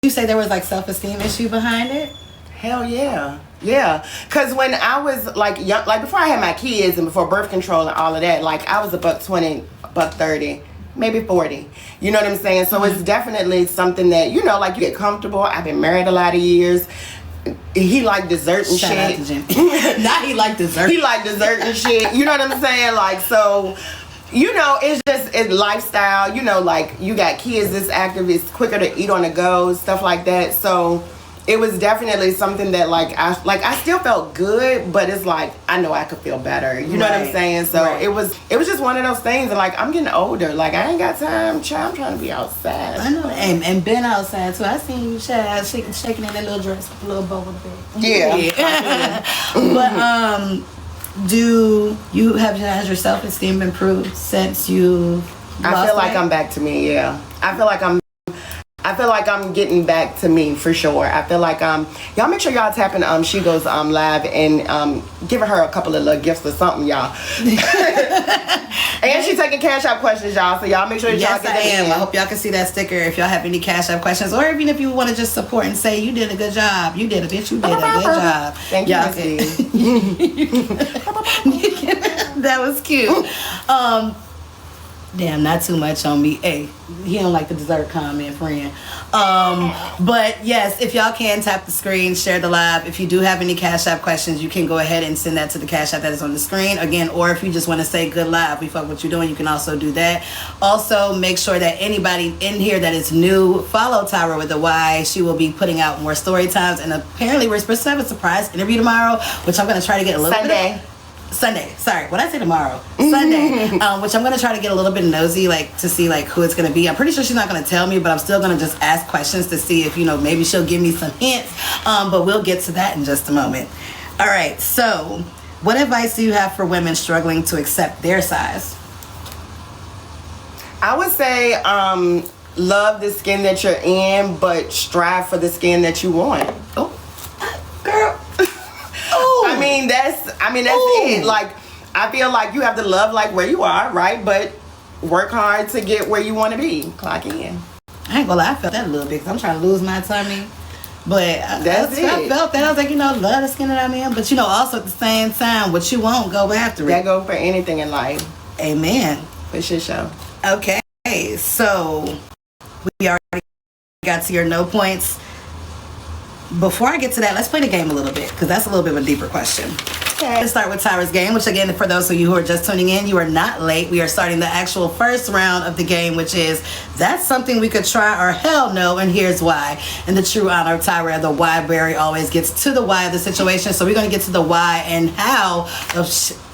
you say there was like self-esteem issue behind it? Hell yeah. Yeah. Because when I was like young, like before I had my kids and before birth control and all of that, like I was a $120, $130, maybe 40. You know what I'm saying? So it's definitely something that, you know, like you get comfortable. I've been married a lot of years. He like dessert and Shout out to shit. Jimmy. Not he like dessert. He like dessert and shit. You know what I'm saying? Like, so, you know, it's lifestyle. You know, like you got kids this active, it's quicker to eat on the go, stuff like that. So it was definitely something that I still felt good, but it's like I know I could feel better. You know what I'm saying? So it was just one of those things. And like I'm getting older. Like I ain't got time. I'm trying to be outside. I know, and been outside too. I seen you, child, shaking in that little dress with a little bow on the bed. Yeah. But has your self-esteem improved since you? I feel like I'm back to me. Yeah. I feel like I'm getting back to me for sure. I feel like y'all make sure y'all tapping She Goes live and giving her a couple of little gifts or something, y'all. And she's taking Cash App questions, y'all. So y'all make sure that y'all get I am. in. I hope y'all can see that sticker if y'all have any Cash App questions, or even if you want to just support and say you did a good job. You did a bitch. You did a good job. Thank you, That was cute. Damn, not too much on me. Hey, he don't like the dessert comment, friend. But yes, if y'all can tap the screen, share the live. If you do have any Cash App questions, you can go ahead and send that to the Cash App that is on the screen. Again, or if you just want to say good live, we fuck what you're doing, you can also do that. Also, make sure that anybody in here that is new, follow Tyra with a Y. She will be putting out more story times, and apparently we're supposed to have a surprise interview tomorrow, which I'm going to try to get a little bit of Sunday. Sorry, what did I say tomorrow? Sunday. Which I'm gonna try to get a little bit nosy, like to see like who it's gonna be. I'm pretty sure she's not gonna tell me, but I'm still gonna just ask questions to see if, you know, maybe she'll give me some hints. But we'll get to that in just a moment. All right. So, what advice do you have for women struggling to accept their size? I would say love the skin that you're in, but strive for the skin that you want. Oh, girl. I mean that's it. Like I feel like you have to love like where you are, right? But work hard to get where you want to be. Clock in. I ain't gonna lie, I felt that a little bit because I'm trying to lose my tummy. But I felt that. I was like, you know, love the skin that I'm in. But, you know, also at the same time, what you want, go after it. That go for anything in life. Amen. For shit show. Okay. So, we already got to your no points. Before I get to that, let's play the game a little bit, because that's a little bit of a deeper question. Okay. Let's start with Tyra's game, which again, for those of you who are just tuning in, you are not late. We are starting the actual first round of the game, which is, that's something we could try or hell no, and here's why. In the true honor of Tyra, the why Barry always gets to the why of the situation. So we're going to get to the why and how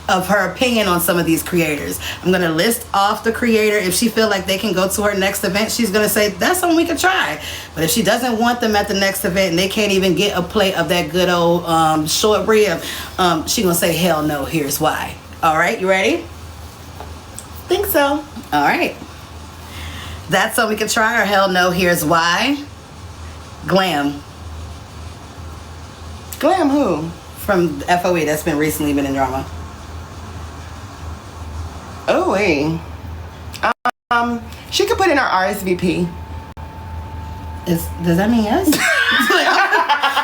of her opinion on some of these creators. I'm going to list off the creator. If she feel like they can go to her next event, she's going to say, that's something we could try. But if she doesn't want them at the next event and they can't even get a plate of that good old short rib, she going to say, hell no, here's why. All right, you ready? Think so. All right. That's something we could try or hell no, here's why. Glam. Glam who? From FOE, that's recently been in drama. Oh, wait. She could put in her RSVP. Does that mean yes?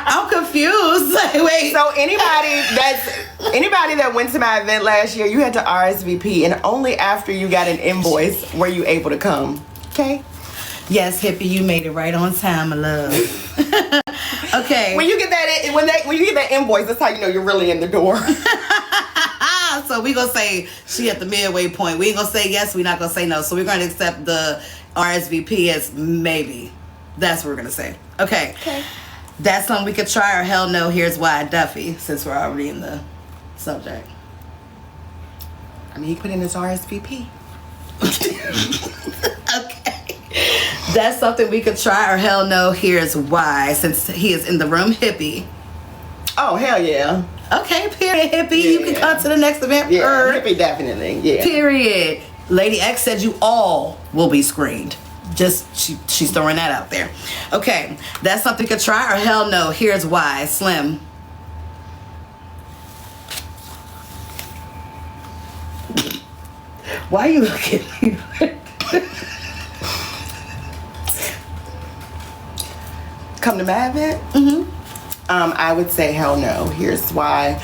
I'm confused. Wait. So anybody that went to my event last year, you had to RSVP, and only after you got an invoice were you able to come. Okay. Yes, hippie, you made it right on time, my love. Okay. When you get that invoice, that's how you know you're really in the door. So we gonna say she at the midway point. We ain't gonna say yes. We not gonna say no. So we're gonna accept the RSVP as maybe. That's what we're gonna say. Okay. That's something we could try or hell no. Here's why. Duffy, since we're already in the subject. I mean, he put in his RSVP. Okay. That's something we could try or hell no. Here's why. Since he is in the room, hippie. Oh, hell yeah. Okay, period, hippie. Yeah. You can come to the next event. Yeah, hippie definitely. Yeah. Period. Lady X said you all will be screened. Just, she's throwing that out there. Okay, that's something you could try or hell no. Here's why. Slim. Why are you looking at me? come to my event, I would say hell no. Here's why.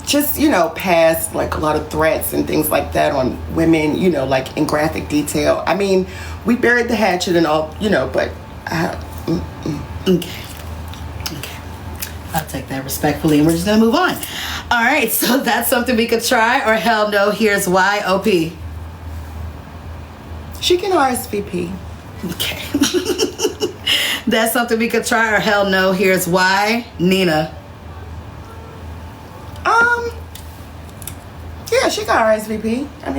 Just, past like a lot of threats and things like that on women, like in graphic detail. I mean, we buried the hatchet and all, but Okay. I'll take that respectfully, and we're just gonna move on. All right, so that's something we could try, or hell no, here's why. OP. She can RSVP. Okay. That's something we could try, or hell no, here's why. Nina. Yeah, she got RSVP. I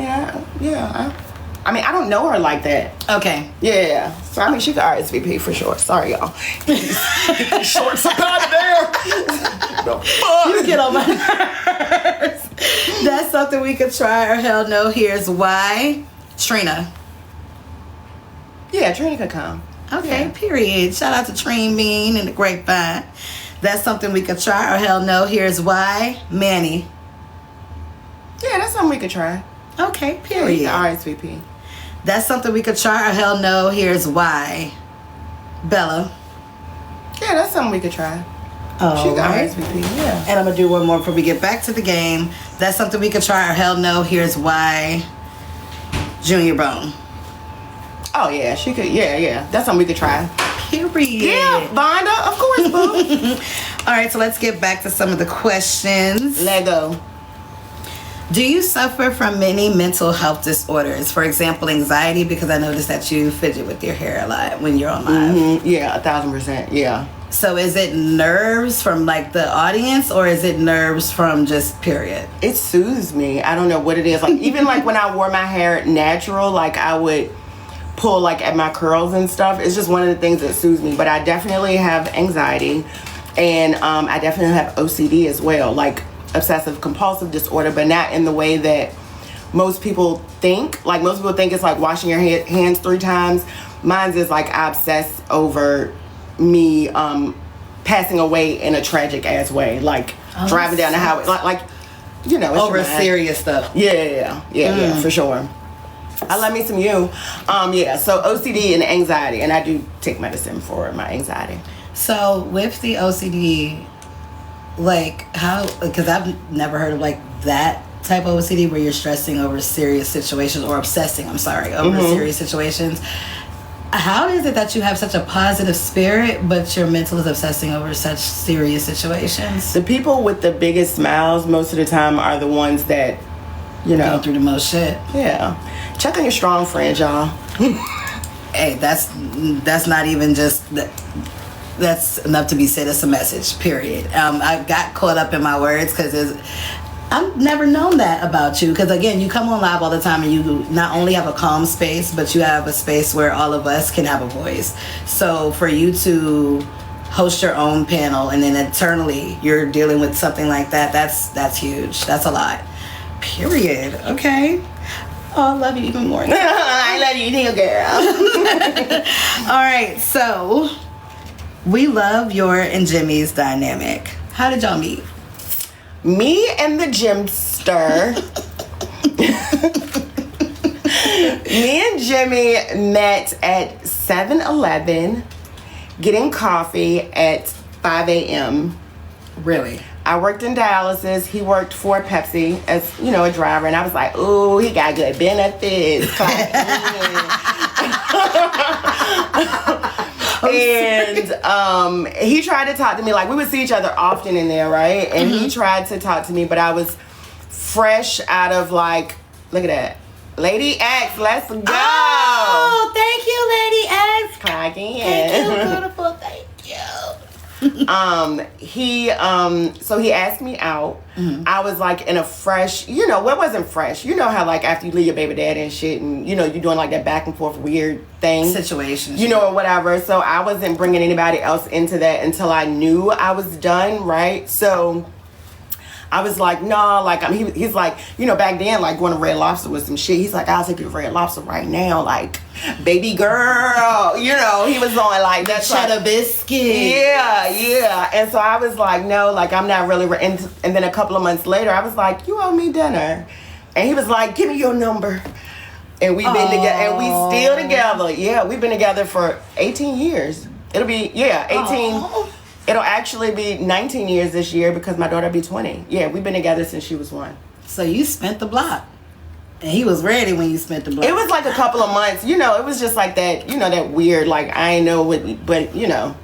mean, I don't know her like that. Okay. Yeah. So, I mean, she got RSVP for sure. Sorry, y'all. Shorts are out there. The fuck? You get on my nerves. That's something we could try, or hell no, here's why. Trina. Yeah, Trina could come. Okay, period. Shout out to Trine Bean and the Grapevine. That's something we could try, or hell no, here's why. Manny. Yeah, that's something we could try. Okay, period. Yeah, RSVP. That's something we could try, or hell no, here's why. Bella. Yeah, that's something we could try. Oh, she got right. RSVP, yeah. And I'm gonna do one more before we get back to the game. That's something we could try, or hell no, here's why. Junior Bone. Oh yeah, she could. Yeah. That's something we could try. Period. Yeah, Vonda, of course, boo. All right, so let's get back to some of the questions. Let go. Do you suffer from many mental health disorders? For example, anxiety, because I noticed that you fidget with your hair a lot when you're on live. Mm-hmm. Yeah, 1,000%. Yeah. So is it nerves from like the audience, or is it nerves from just period? It soothes me. I don't know what it is. Like even like when I wore my hair natural, like I would pull like at my curls and stuff. It's just one of the things that soothes me. But I definitely have anxiety, and I definitely have OCD as well, like obsessive compulsive disorder, but not in the way that most people think. Like most people think it's like washing your hands 3 times. Mine's is like I obsess over me passing away in a tragic ass way, like driving down the highway, like it's over serious stuff. Yeah, for sure. I love me some you. So OCD and anxiety, and I do take medicine for my anxiety. So with the OCD, like how, because I've never heard of like that type of OCD where you're stressing over serious situations, or obsessing, over serious situations. How is it that you have such a positive spirit, but your mental is obsessing over such serious situations? The people with the biggest smiles most of the time are the ones that, go through the most shit. Yeah. Check on your strong friends, y'all. Hey, that's not even just that's enough to be said. It's a message, period. I got caught up in my words because I've never known that about you, because again, you come on live all the time and you not only have a calm space, but you have a space where all of us can have a voice. So for you to host your own panel and then internally you're dealing with something like that, that's huge. That's a lot. Period. Okay. Oh, I love you even more. I love you too, girl. All right, so we love your and Jimmy's dynamic. How did y'all meet? Me and the gymster. Me and Jimmy met at 7-Eleven getting coffee at 5 a.m. Really? I worked in dialysis. He worked for Pepsi as, a driver. And I was like, ooh, he got good benefits. And he tried to talk to me. Like, we would see each other often in there, right? And he tried to talk to me, but I was fresh out of, like, look at that. Lady X, let's go. Oh, thank you, Lady X. Clock in. Thank you, beautiful. Thank you. So he asked me out. I was like in a fresh, what wasn't fresh? You know how like after you leave your baby daddy and shit, and you're doing like that back and forth weird thing Situation. or whatever. So I wasn't bringing anybody else into that until I knew I was done, right? So I was like, no, like he's like, back then, like going to Red Lobster with some shit. He's like, I'll take you to Red Lobster right now, like, baby girl. He was on like that cheddar biscuit. Yeah. And so I was like, no, like I'm not really. And then a couple of months later, I was like, you owe me dinner, and he was like, give me your number. And we've been together, and we still together. Yeah, we've been together for 18 years. It'll be 18. Aw. It'll actually be 19 years this year because my daughter will be 20. Yeah, we've been together since she was 1. So you spent the block. And he was ready when you spent the block. It was like a couple of months. You know, it was just like that, you know, that weird, like, I ain't know what, but, you know.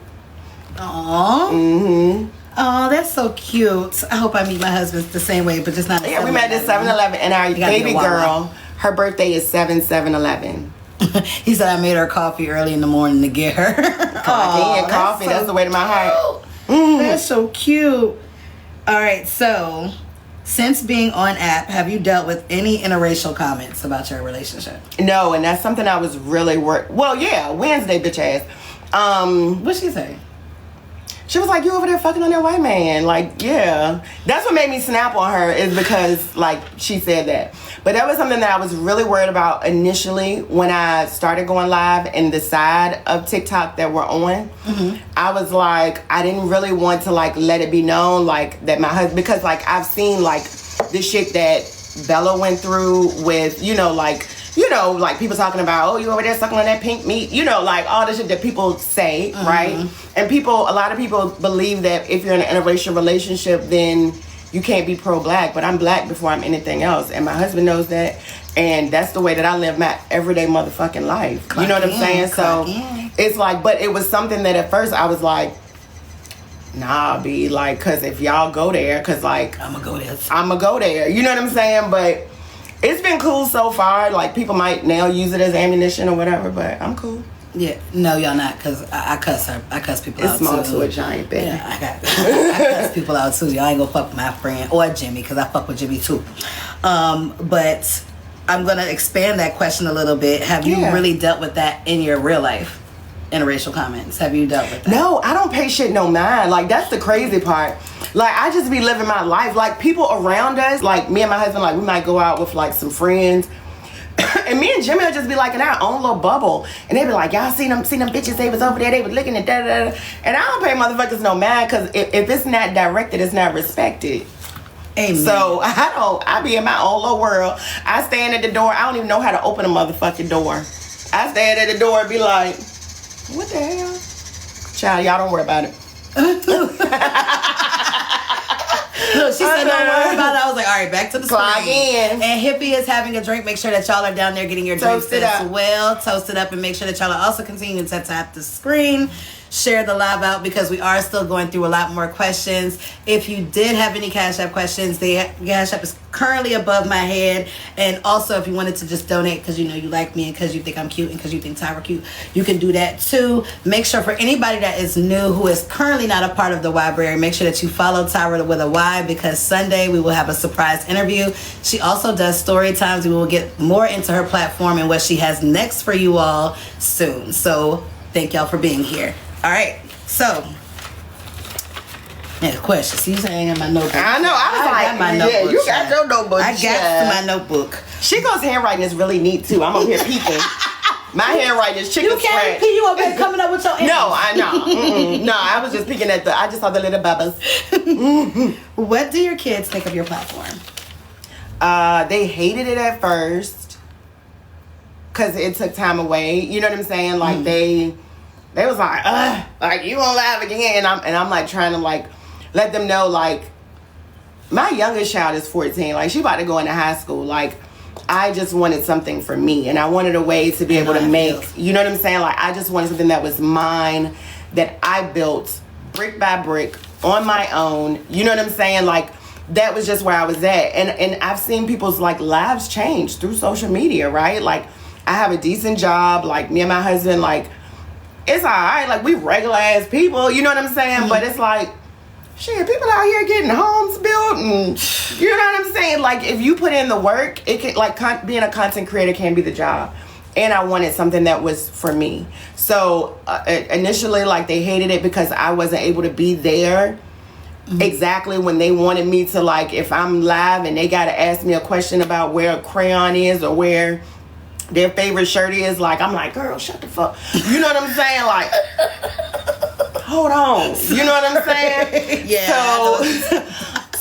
Aww. Mm-hmm. Oh, that's so cute. I hope I meet my husband the same way, but just not at Yeah, we met at 7-Eleven, and our baby girl, her birthday is 7/7/11. He said I made her coffee early in the morning to get her. Coffee, that's the way to my heart. That's so cute. All right, so since being on app, have you dealt with any interracial comments about your relationship? No, and that's something I was really Well, yeah, Wednesday, bitch ass. What'd she say? She was like, you over there fucking on that white man. Like, yeah. That's what made me snap on her, is because, like, she said that. But that was something that I was really worried about initially when I started going live, and the side of TikTok that we're on. Mm-hmm. I was like, I didn't really want to, like, let it be known, like, that my husband, because, like, I've seen, like, the shit that Bella went through with, you know, like people talking about, oh, you over there sucking on that pink meat, you know, like all the shit that people say, right? And a lot of people believe that if you're in an interracial relationship, then you can't be pro-black, but I'm black before I'm anything else, and my husband knows that, and that's the way that I live my everyday motherfucking life. You know what I'm saying? So it's like, but it was something that at first I was like, nah, be like, cause if y'all go there, cause like I'ma go there. You know what I'm saying? But it's been cool so far. Like, people might now use it as ammunition or whatever, but I'm cool. Yeah, no, y'all not, because I cuss her. I cuss people out, too. It's small too. to a giant, baby. Yeah, I cuss people out, too. Y'all ain't gonna fuck with my friend or Jimmy, because I fuck with Jimmy, too. But I'm gonna expand that question a little bit. Have you really dealt with that in your real life? Interracial comments. Have you dealt with that? No, I don't pay shit no mind. Like, that's the crazy part. Like, I just be living my life. Like, people around us, like me and my husband, like, we might go out with like some friends. And me and Jimmy will just be like in our own little bubble. And they be like, y'all seen them bitches, they was over there, they was looking at da-da-da. And I don't pay motherfuckers no mind, because if it's not directed, it's not respected. Amen. So I be in my own little world. I stand at the door. I don't even know how to open a motherfucking door. I stand at the door and be like, what the hell? Child, y'all don't worry about it. Look, she said don't worry about it. I was like, all right, back to the Clock screen. in. And Hippie is having a drink. Make sure that y'all are down there getting your drinks Toast it as up. well. Toast it up, and make sure that y'all are also continuing to tap the screen. Share the live out, because we are still going through a lot more questions. If you did have any Cash App questions, the Cash App is currently above my head. And also, if you wanted to just donate because you know you like me and because you think I'm cute and because you think Tyra cute, you can do that too. Make sure, for anybody that is new who is currently not a part of the Ybrary, make sure that you follow Tyra with a Y, because Sunday we will have a surprise interview. She also does story times. We will get more into her platform and what she has next for you all soon. So thank y'all for being here. All right, so next question. See, you saying in my notebook. I know. I was like, my yeah, notebook, you got your notebook. I got my notebook. Chico's handwriting is really neat too. I'm over here peeking. My handwriting is chicken You can't scratch. pee. You over there coming up with your No, I know. No, I was just peeking at I just saw the little bubbles. What do your kids think of your platform? They hated it at first because it took time away. You know what I'm saying? Like they was like you won't laugh again, and I'm like trying to like let them know, like, my youngest child is 14, like she about to go into high school. Like, I just wanted something for me, and I wanted a way to be able to make, you know what I'm saying? Like, I just wanted something that was mine, that I built brick by brick on my own. You know what I'm saying? Like, that was just where I was at, and I've seen people's like lives change through social media, right? Like, I have a decent job, like me and my husband, like, it's all right. Like, we regular ass people, you know what I'm saying? But it's like, shit, people out here getting homes built, and you know what I'm saying? Like, if you put in the work, it can, like, being a content creator can be the job. And I wanted something that was for me. So initially, like, they hated it because I wasn't able to be there exactly when they wanted me to. Like, if I'm live and they got to ask me a question about where a crayon is or where their favorite shirt is, like, I'm like, girl, shut the fuck. You know what I'm saying? Like, hold on. You know what I'm saying? Yeah.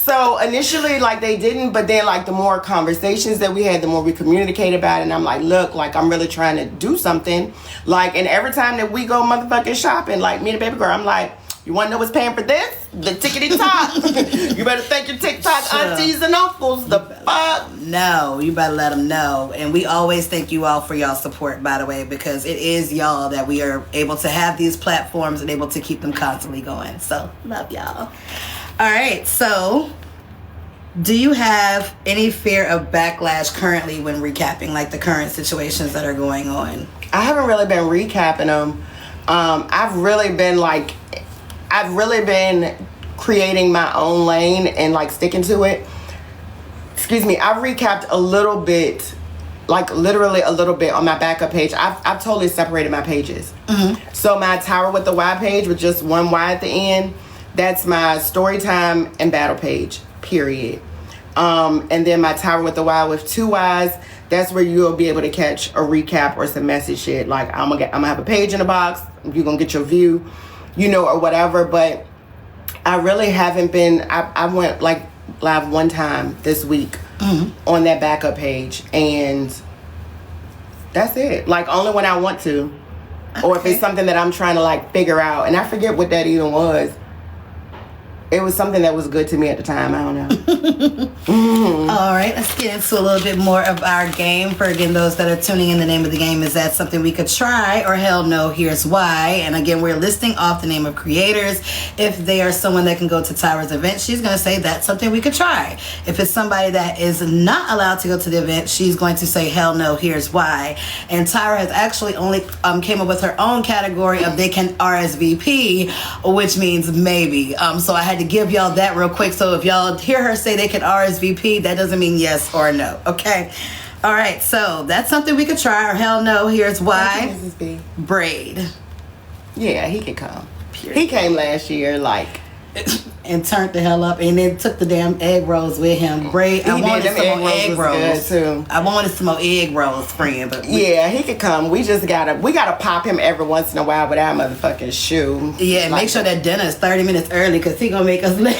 So initially, like, they didn't, but then, like, the more conversations that we had, the more we communicate about it. And I'm like, look, like, I'm really trying to do something. Like, and every time that we go motherfucking shopping, like, me and the baby girl, I'm like, you want to know what's paying for this? The tickety top. You better thank your TikTok aunties and uncles. The fuck? No, you better let them know. And we always thank you all for y'all support, by the way, because it is y'all that we are able to have these platforms and able to keep them constantly going. So, love y'all. All right, so do you have any fear of backlash currently when recapping, like the current situations that are going on? I haven't really been recapping them. I've really been creating my own lane and like sticking to it. Excuse me, I've recapped a little bit, like literally a little bit on my backup page. I've totally separated my pages. Mm-hmm. So my Tower with the Y page with just one Y at the end, that's my story time and battle page, period. And then my Tower with the Y with two Ys, that's where you'll be able to catch a recap or some message shit. Like I'm gonna have a page in the box, you're gonna get your view, or whatever. But I really haven't been, I went like live one time this week on that backup page, and that's it. Like only when I want to, or if it's something that I'm trying to like figure out, and I forget what that even was. It was something that was good to me at the time. I don't know. All right, let's get into a little bit more of our game. For again, those that are tuning in, the name of the game is That Something We Could Try, or hell no, here's why. And again, we're listing off the name of creators. If they are someone that can go to Tyra's event, she's going to say that's something we could try. If it's somebody that is not allowed to go to the event, she's going to say hell no, here's why. And Tyra has actually only came up with her own category of they can RSVP, which means maybe. So I had to give y'all that real quick. So if y'all hear her say they can RSVP, that doesn't mean yes or no. Okay. All right. So that's something we could try, or hell no, here's why. Mrs. B. Braid. Yeah, he could come. Period. He came last year, like, and turned the hell up, and then took the damn egg rolls with him. Braid. I wanted some more egg rolls too. I wanted some more egg rolls, friend. But yeah, he could come. We gotta pop him every once in a while with our motherfucking shoe. Yeah, and like make sure that dinner is 30 minutes early, because he gonna make us late.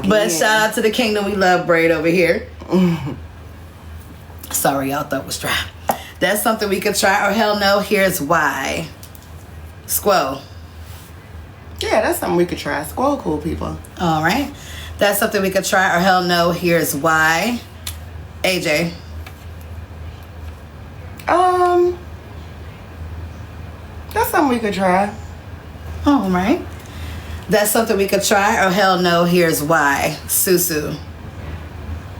But shout out to the kingdom. We love Braid over here. Sorry, y'all thought was dry. That's something we could try, or hell no, here's why. Squirrel. Yeah, that's something we could try. Squirrel cool people. All right. That's something we could try, or hell no, here's why. AJ. That's something we could try. All right. That's something we could try, or hell no, here's why. Susu.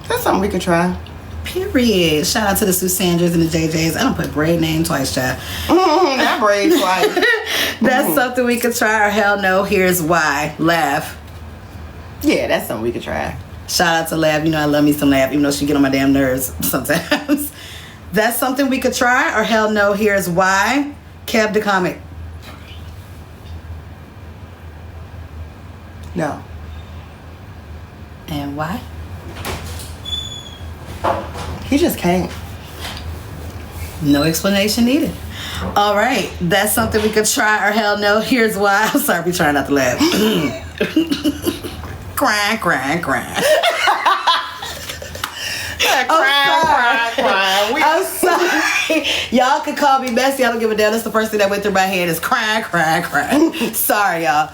That's something we could try. Period. Shout out to the Susandras and the JJs. I don't put Braid name twice, child. That Braid twice. That's something we could try, or hell no, here's why. Laugh. Yeah, that's something we could try. Shout out to Laugh. I love me some Laugh, even though she get on my damn nerves sometimes. That's something we could try, or hell no, here's why. Kev the Comic. No. And why? He just can't. No explanation needed. All right. That's something we could try, or hell no, here's why. I'm sorry, we trying not to laugh. Crying. Crying. I'm sorry. Y'all can call me messy. I don't give a damn. That's the first thing that went through my head is crying. Sorry, y'all.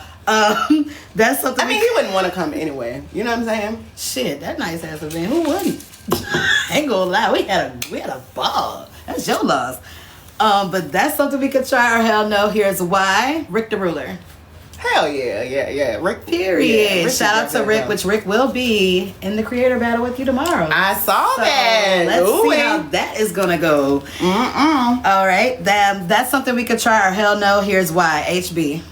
That's something. I mean, he wouldn't want to come anyway. You know what I'm saying? Shit, that nice ass event. Who wouldn't? I ain't gonna lie. We had a ball. That's your loss. But that's something we could try, or hell no, here's why. Rick the Ruler. Hell yeah. Rick. Period. Yeah, Rick Shout out to Rick, which Rick will be in the creator battle with you tomorrow. I saw that. Let's see how that is gonna go. All right. That's something we could try, or hell no, here's why. HB.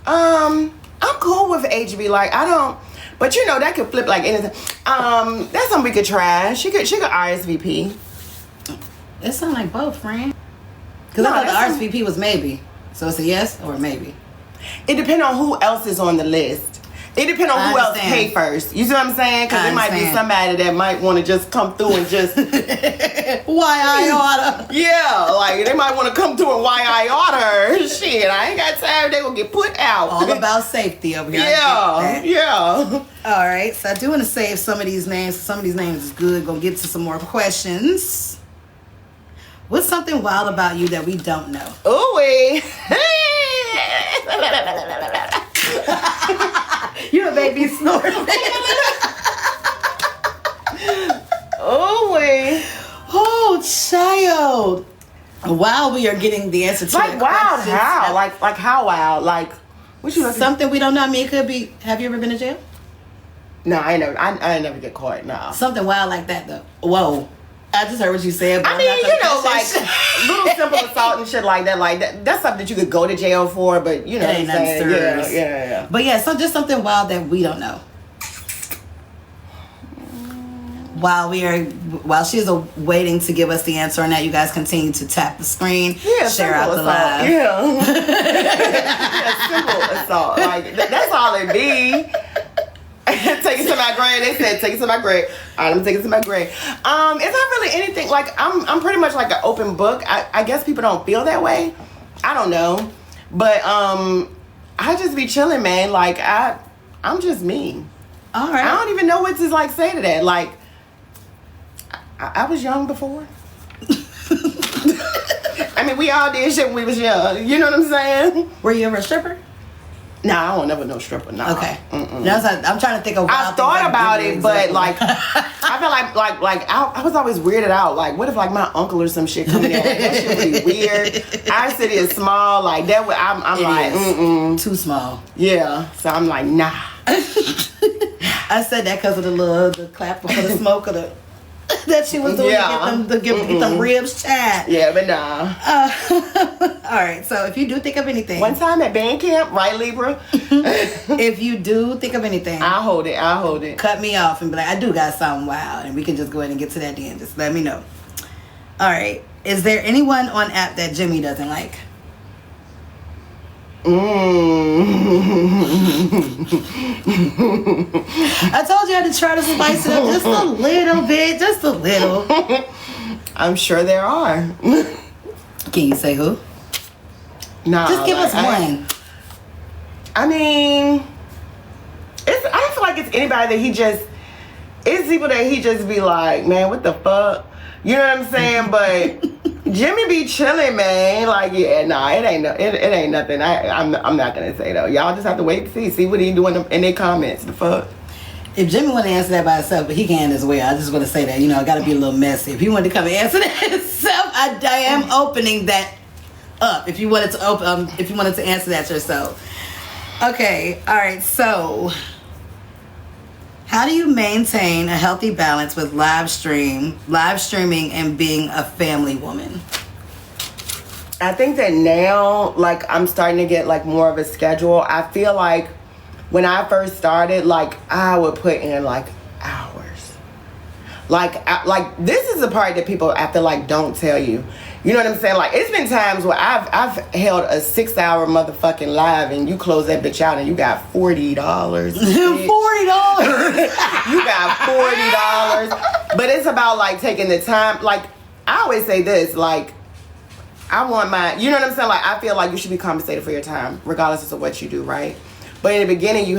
I'm cool with HB. Like, I don't, but that could flip like anything. That's something we could try. She could RSVP. It sounds like both, friend. Because I thought the RSVP was maybe. So it's a yes or a maybe. It depends on who else is on the list. It depends on who else understand. pay first. You see what I'm saying? Because I there might be understand. somebody that might want to just come through and just Why I oughta? yeah, like they might want to come through and why I order. Shit, I ain't got time. They gonna get put out. All about safety over here. I yeah, get that. yeah. All right, so I do want to save some of these names. Some of these names is good. Gonna get to some more questions. What's something wild about you that we don't know? Ooh wee. You a baby snort. Ooh wee. Oh, child. While we are getting the answer to Like the wild questions, how? Like how wild? Like what you? something we don't know. I mean, it could be. Have you ever been to jail? No, I ain't never get caught. No. Something wild like that, though. Whoa. I just heard what you said. But I I'm mean, not you gonna know, catch like that shit. little simple assault and shit like that. Like that's something that you could go to jail for, but you know It ain't what I'm nothing saying? serious. Yeah. But yeah, so just something wild that we don't know. While she is waiting to give us the answer on that, you guys continue to tap the screen, Yeah, share out simple the assault. live. Yeah. Simple assault. Like that's all it be. Take it to my grave. They said take it to my grave. All right, I'm taking it to my grave. It's not really anything. Like I'm pretty much like an open book. I guess people don't feel that way. I don't know, but I just be chilling, man. Like I'm just me. All right. I don't even know what to like say to that. Like I was young before. I mean, we all did shit when we was young. You know what I'm saying? Were you ever a stripper? Nah, I won't never no stripper. Nah. Okay. That's I'm trying to think of. I wild thought things about give you it, an but example. like, I feel like I was always weirded out. Like, what if like my uncle or some shit coming in? Like, that shit would be weird. Our city is small. Like that would I'm It like, is. Too small. yeah. So I'm like, nah. I said that because of the clap before the smoke or the that she was doing Yeah. to get them ribs chat. Yeah, but nah. All right, so if you do think of anything, One time at band camp, right, Libra? if you do think of anything, I'll hold it. cut me off and be like, I do got something wild, and we can just go ahead and get to that then. Just let me know. All right, is there anyone on app that Jimmy doesn't like? I told you I had to try to spice it up just a little bit, just a little. I'm sure there are. Can you say who? Nah. Just give us like, one. I mean, I don't feel like it's anybody that it's people that he just be like, man, what the fuck? You know what I'm saying? But Jimmy be chilling, man. Like, yeah, nah, it ain't nothing. I'm not gonna say though. Y'all just have to wait to see what he doing in their comments. The fuck. If Jimmy want to answer that by himself, but he can as well. I just want to say that, I got to be a little messy. If he wanted to come and answer that himself, I am opening that up. If you wanted to answer that yourself. Okay, all right. So, how do you maintain a healthy balance with live streaming, and being a family woman? I think that now, like, I'm starting to get like more of a schedule. I feel like when I first started, like, I would put in like hours. Like this is the part that people I feel like don't tell you. You know what I'm saying? Like, it's been times where I've held a 6-hour motherfucking live and you close that bitch out and you got $40. $40. You got $40. But it's about like taking the time. Like, I always say this, like, I want my, you know what I'm saying? Like, I feel like you should be compensated for your time, regardless of what you do, right? But in the beginning, you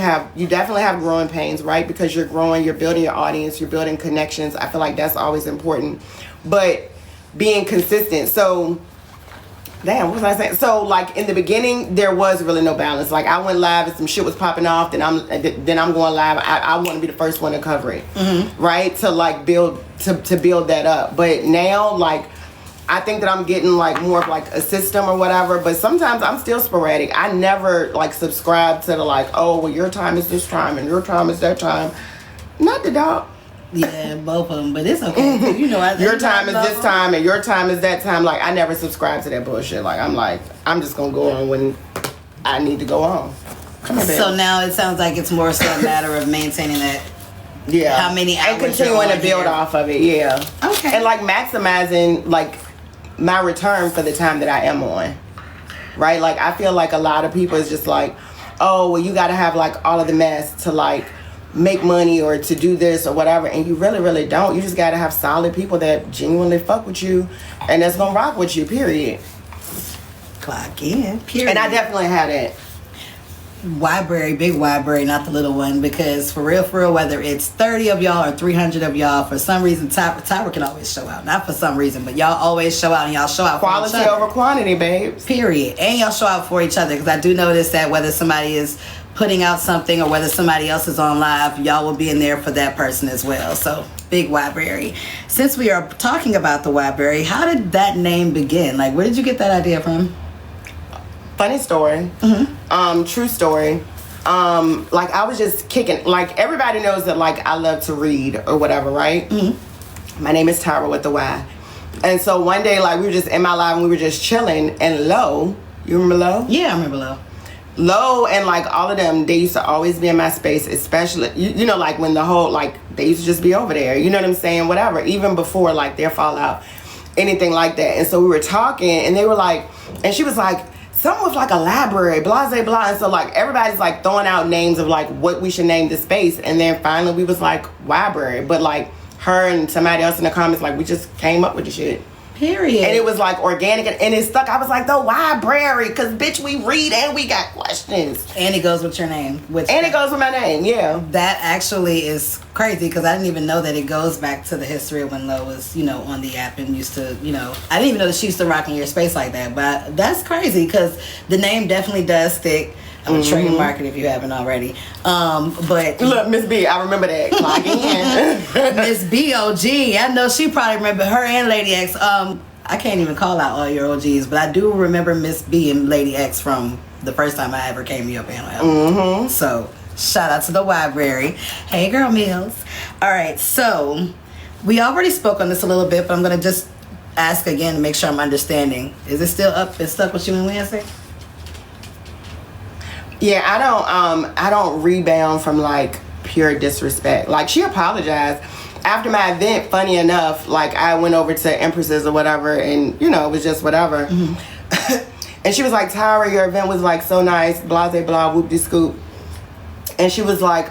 definitely have growing pains, right? Because you're growing, you're building your audience, you're building connections. I feel like that's always important. But being consistent. So, damn, what was I saying? So, like, in the beginning, there was really no balance. Like, I went live and some shit was popping off. Then I'm going live. I want to be the first one to cover it, right? To like build that up. But now, like, I think that I'm getting like more of like a system or whatever, but sometimes I'm still sporadic. I never like subscribe to the like, oh, well, your time is this time and your time is that time. Not the dog. Yeah, both of them, but it's okay. Your time is this time and your time is that time. Like, I never subscribe to that bullshit. Like, I'm just gonna go on when I need to go on. Come here, baby. So now it sounds like it's more so a matter of maintaining that. Yeah. How many hours and continuing you're to on build here. off of it. Yeah. Okay. And like maximizing like my return for the time that I am on. Right? Like, I feel like a lot of people is just like, oh, well, you got to have like all of the mess to like make money or to do this or whatever, and you really, really don't. You just got to have solid people that genuinely fuck with you and that's gonna rock with you, period. Clock in, period. And I definitely had it. Library, big library, not the little one, because for real, whether it's 30 of y'all or 300 of y'all, for some reason, Tyra can always show out. Not for some reason, but y'all always show out, and y'all show out quality for each other. over quantity, babes. Period. And y'all show out for each other, because I do notice that whether somebody is putting out something or whether somebody else is on live, y'all will be in there for that person as well. So, big library. Since we are talking about the library, how did that name begin? Like, where did you get that idea from? Funny story. True story. Like I was just kicking, like everybody knows that like I love to read or whatever, right? My name is Tyra with the Y. And so one day like we were just in my live and we were just chilling, and Lo, you remember Lo? Yeah, I remember Lo. Lo and like all of them, they used to always be in my space, especially you know, like when the whole like they used to just be over there, you know what I'm saying, whatever, even before like their fallout, anything like that. And so we were talking and they were like, and she was like, something was like a library, blah, blah, blah. And so, like, everybody's, like, throwing out names of, like, what we should name the space. And then finally we was like, library. But, like, her and somebody else in the comments, like, we just came up with the shit. Period. And it was, like, organic. And it stuck. I was like, the library. Because, bitch, we read and we got questions. And it goes with your name. And it goes with my name, yeah. That actually is crazy, because I didn't even know that it goes back to the history of when Lo was, you know, on the app and used to, you know, I didn't even know that she used to rock in your space like that. But that's crazy, because the name definitely does stick. I'm a trademark it if you haven't already. But look, Miss B, I remember that. Clock in. Miss B.O.G. I know she probably remember her and Lady X. I can't even call out all your OGs, but I do remember Miss B and Lady X from the first time I ever came to your panel. So shout out to the library. Hey, girl, Mills. All right, so we already spoke on this a little bit, but I'm gonna just ask again to make sure I'm understanding. Is it still up and stuck with you and Wednesday? Yeah, I don't rebound from like pure disrespect. Like she apologized after my event. Funny enough, like I went over to Empress's or whatever, and you know it was just whatever. And she was like, Tyra, your event was like so nice, blah blah blah, whoop de scoop. And she was like,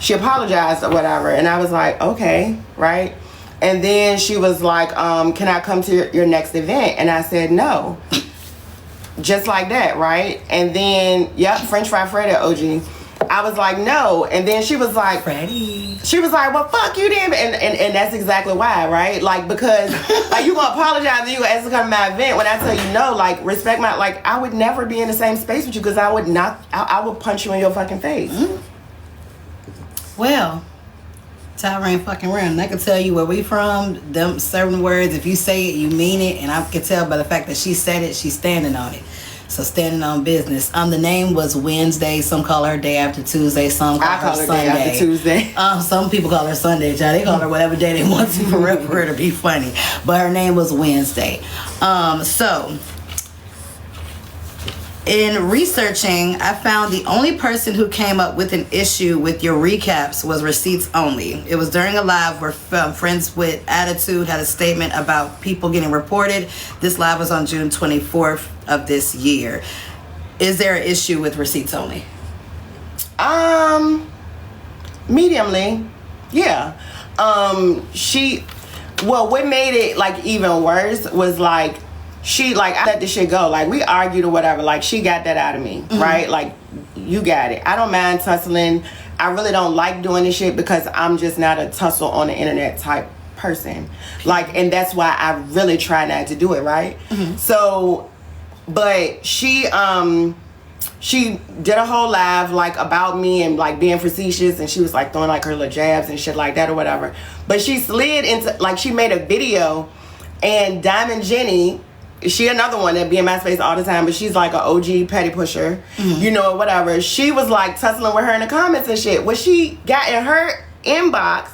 she apologized or whatever, and I was like, okay, right. And then she was like, can I come to your next event? And I said no. Just like that, right? And then, yep, French Fry Freddy OG. I was like, no. And then she was like, Freddie. She was like, well, fuck you then. And that's exactly why, right? Like, because like you gonna apologize to you as to come to my event when I tell you no, like, respect my, like, I would never be in the same space with you because I would not, I would punch you in your fucking face. Well, Tyra ain't fucking around. I can tell you where we from. Them certain words, if you say it, you mean it. And I can tell by the fact that she said it, she's standing on it. So standing on business. The name was Wednesday. Some call her day after Tuesday. Some call her Sunday. Day after Tuesday. Some people call her Sunday, child. They call her whatever day they want to for her to be funny. But her name was Wednesday. So in researching, I found the only person who came up with an issue with your recaps was Receipts Only. It was during a live where Friends with Attitude had a statement about people getting reported. This live was on June 24th of this year. Is there an issue with Receipts Only? Mediumly, yeah. What made it like even worse was like, she, like, I let this shit go. Like, we argued or whatever. Like, she got that out of me, right? Like, you got it. I don't mind tussling. I really don't like doing this shit because I'm just not a tussle on the internet type person. Like, and that's why I really try not to do it, right? So, but she did a whole live, like, about me and, like, being facetious. And she was, like, throwing, like, her little jabs and shit like that or whatever. But she slid into, like, she made a video. And Diamond Jenny, she another one that be in my space all the time, but she's like an OG petty pusher, you know, whatever. She was like tussling with her in the comments and shit. When she got in her inbox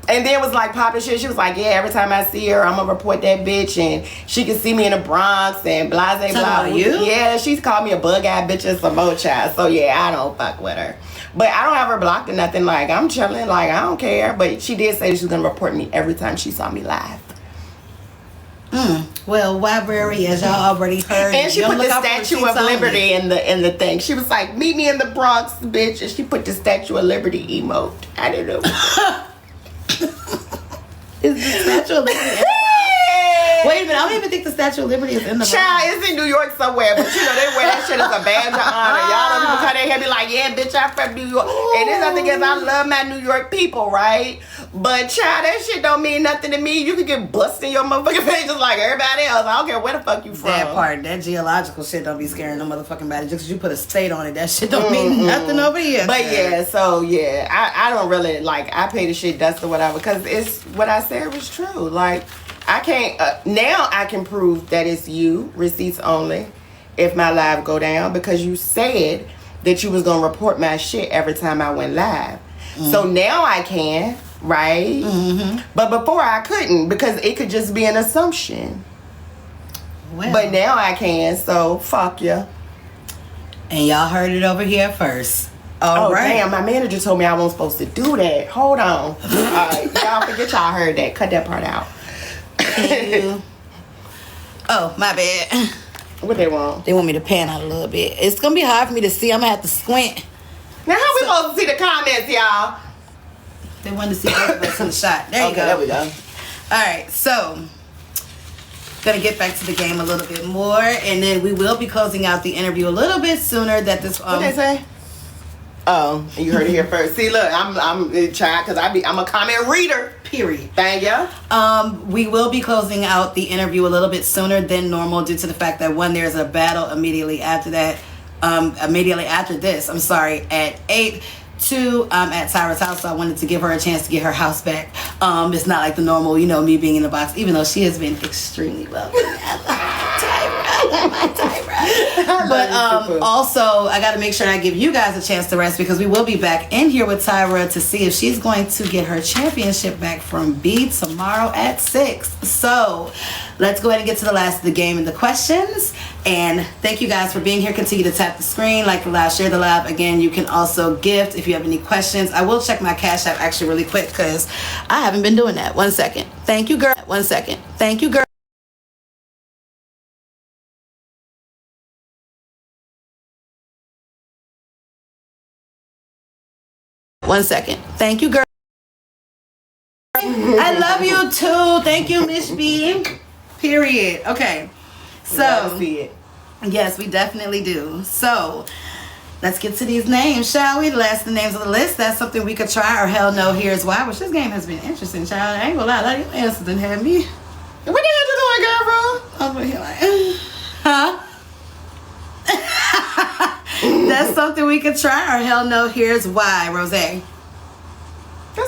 and then was like popping shit, she was like, yeah, every time I see her, I'm gonna report that bitch and she can see me in the Bronx and blah, blah, blah. You? Yeah, she's called me a bug-eyed bitch and some more child. So yeah, I don't fuck with her. But I don't have her blocked or nothing. Like, I'm chilling, like, I don't care. But she did say she was gonna report me every time she saw me live. Well, library, as y'all already heard. And she Don't put look the out for Statue receipts of only. Liberty in the thing. She was like, "Meet me in the Bronx, bitch," and she put the Statue of Liberty emote. I didn't know. Is the Statue of Liberty? Wait a minute, I don't even think the Statue of Liberty is in the Child, it's in New York somewhere, but you know they wear that shit as a badge of honor. Y'all know people come their head be like, "Yeah, bitch, I'm from New York." And this other is I love my New York people, right? But child, that shit don't mean nothing to me. You can get busted in your motherfucking face just like everybody else. I don't care where the fuck you from. That part, that geological shit don't be scaring no motherfucking body. Just because you put a state on it, that shit don't mean nothing over here. But yeah, so yeah, I don't really like. I pay the shit dust or whatever because it's what I said was true. Like I can't now. I can prove that it's you, receipts only, if my live go down because you said that you was gonna report my shit every time I went live. So now I can, right? But before I couldn't because it could just be an assumption. Well, But now I can. So fuck ya. and y'all heard it over here first. Oh, All right. damn, my manager told me I wasn't supposed to do that. Hold on. Alright, y'all forget y'all heard that. Cut that part out. Oh, my bad. What they want? They want me to pan out a little bit. It's gonna be hard for me to see. I'm gonna have to squint. Now how we supposed to see the comments, y'all? They wanted to see both of us in the shot. There you Okay, go. there we go. Alright, so gonna get back to the game a little bit more, and then we will be closing out the interview a little bit sooner. That this What they say? Oh, you heard it here first. See, look, I'm trying because I'm a comment reader. period. Thank ya. We will be closing out the interview a little bit sooner than normal due to the fact that one, there's a battle immediately after that. Immediately after this, I'm sorry, at 8. 2, at Tyra's house, so I wanted to give her a chance to get her house back. It's not like the normal, me being in the box, even though she has been extremely lovely. I love my Tyra. But also, I got to make sure I give you guys a chance to rest because we will be back in here with Tyra to see if she's going to get her championship back from B tomorrow at 6. So let's go ahead and get to the last of the game and the questions. And thank you guys for being here. Continue to tap the screen, like the live, share the live. Again, you can also gift if you have any questions. I will check my Cash App actually really quick because I haven't been doing that. 1 second. Thank you, girl. 1 second. Thank you, girl. One second. Thank you, girl. I love you too. Thank you, Miss B. Period. Okay. So, see it. yes, we definitely do. So, let's get to these names, shall we? The last of the names on the list. That's something we could try, or hell no, here's why. Which this game has been interesting, child. I ain't gonna lie. A lot of your answers didn't have me. What the hell you doing, girl? I was over here like, huh? That's something we could try, or hell no, here's why, Rose. That's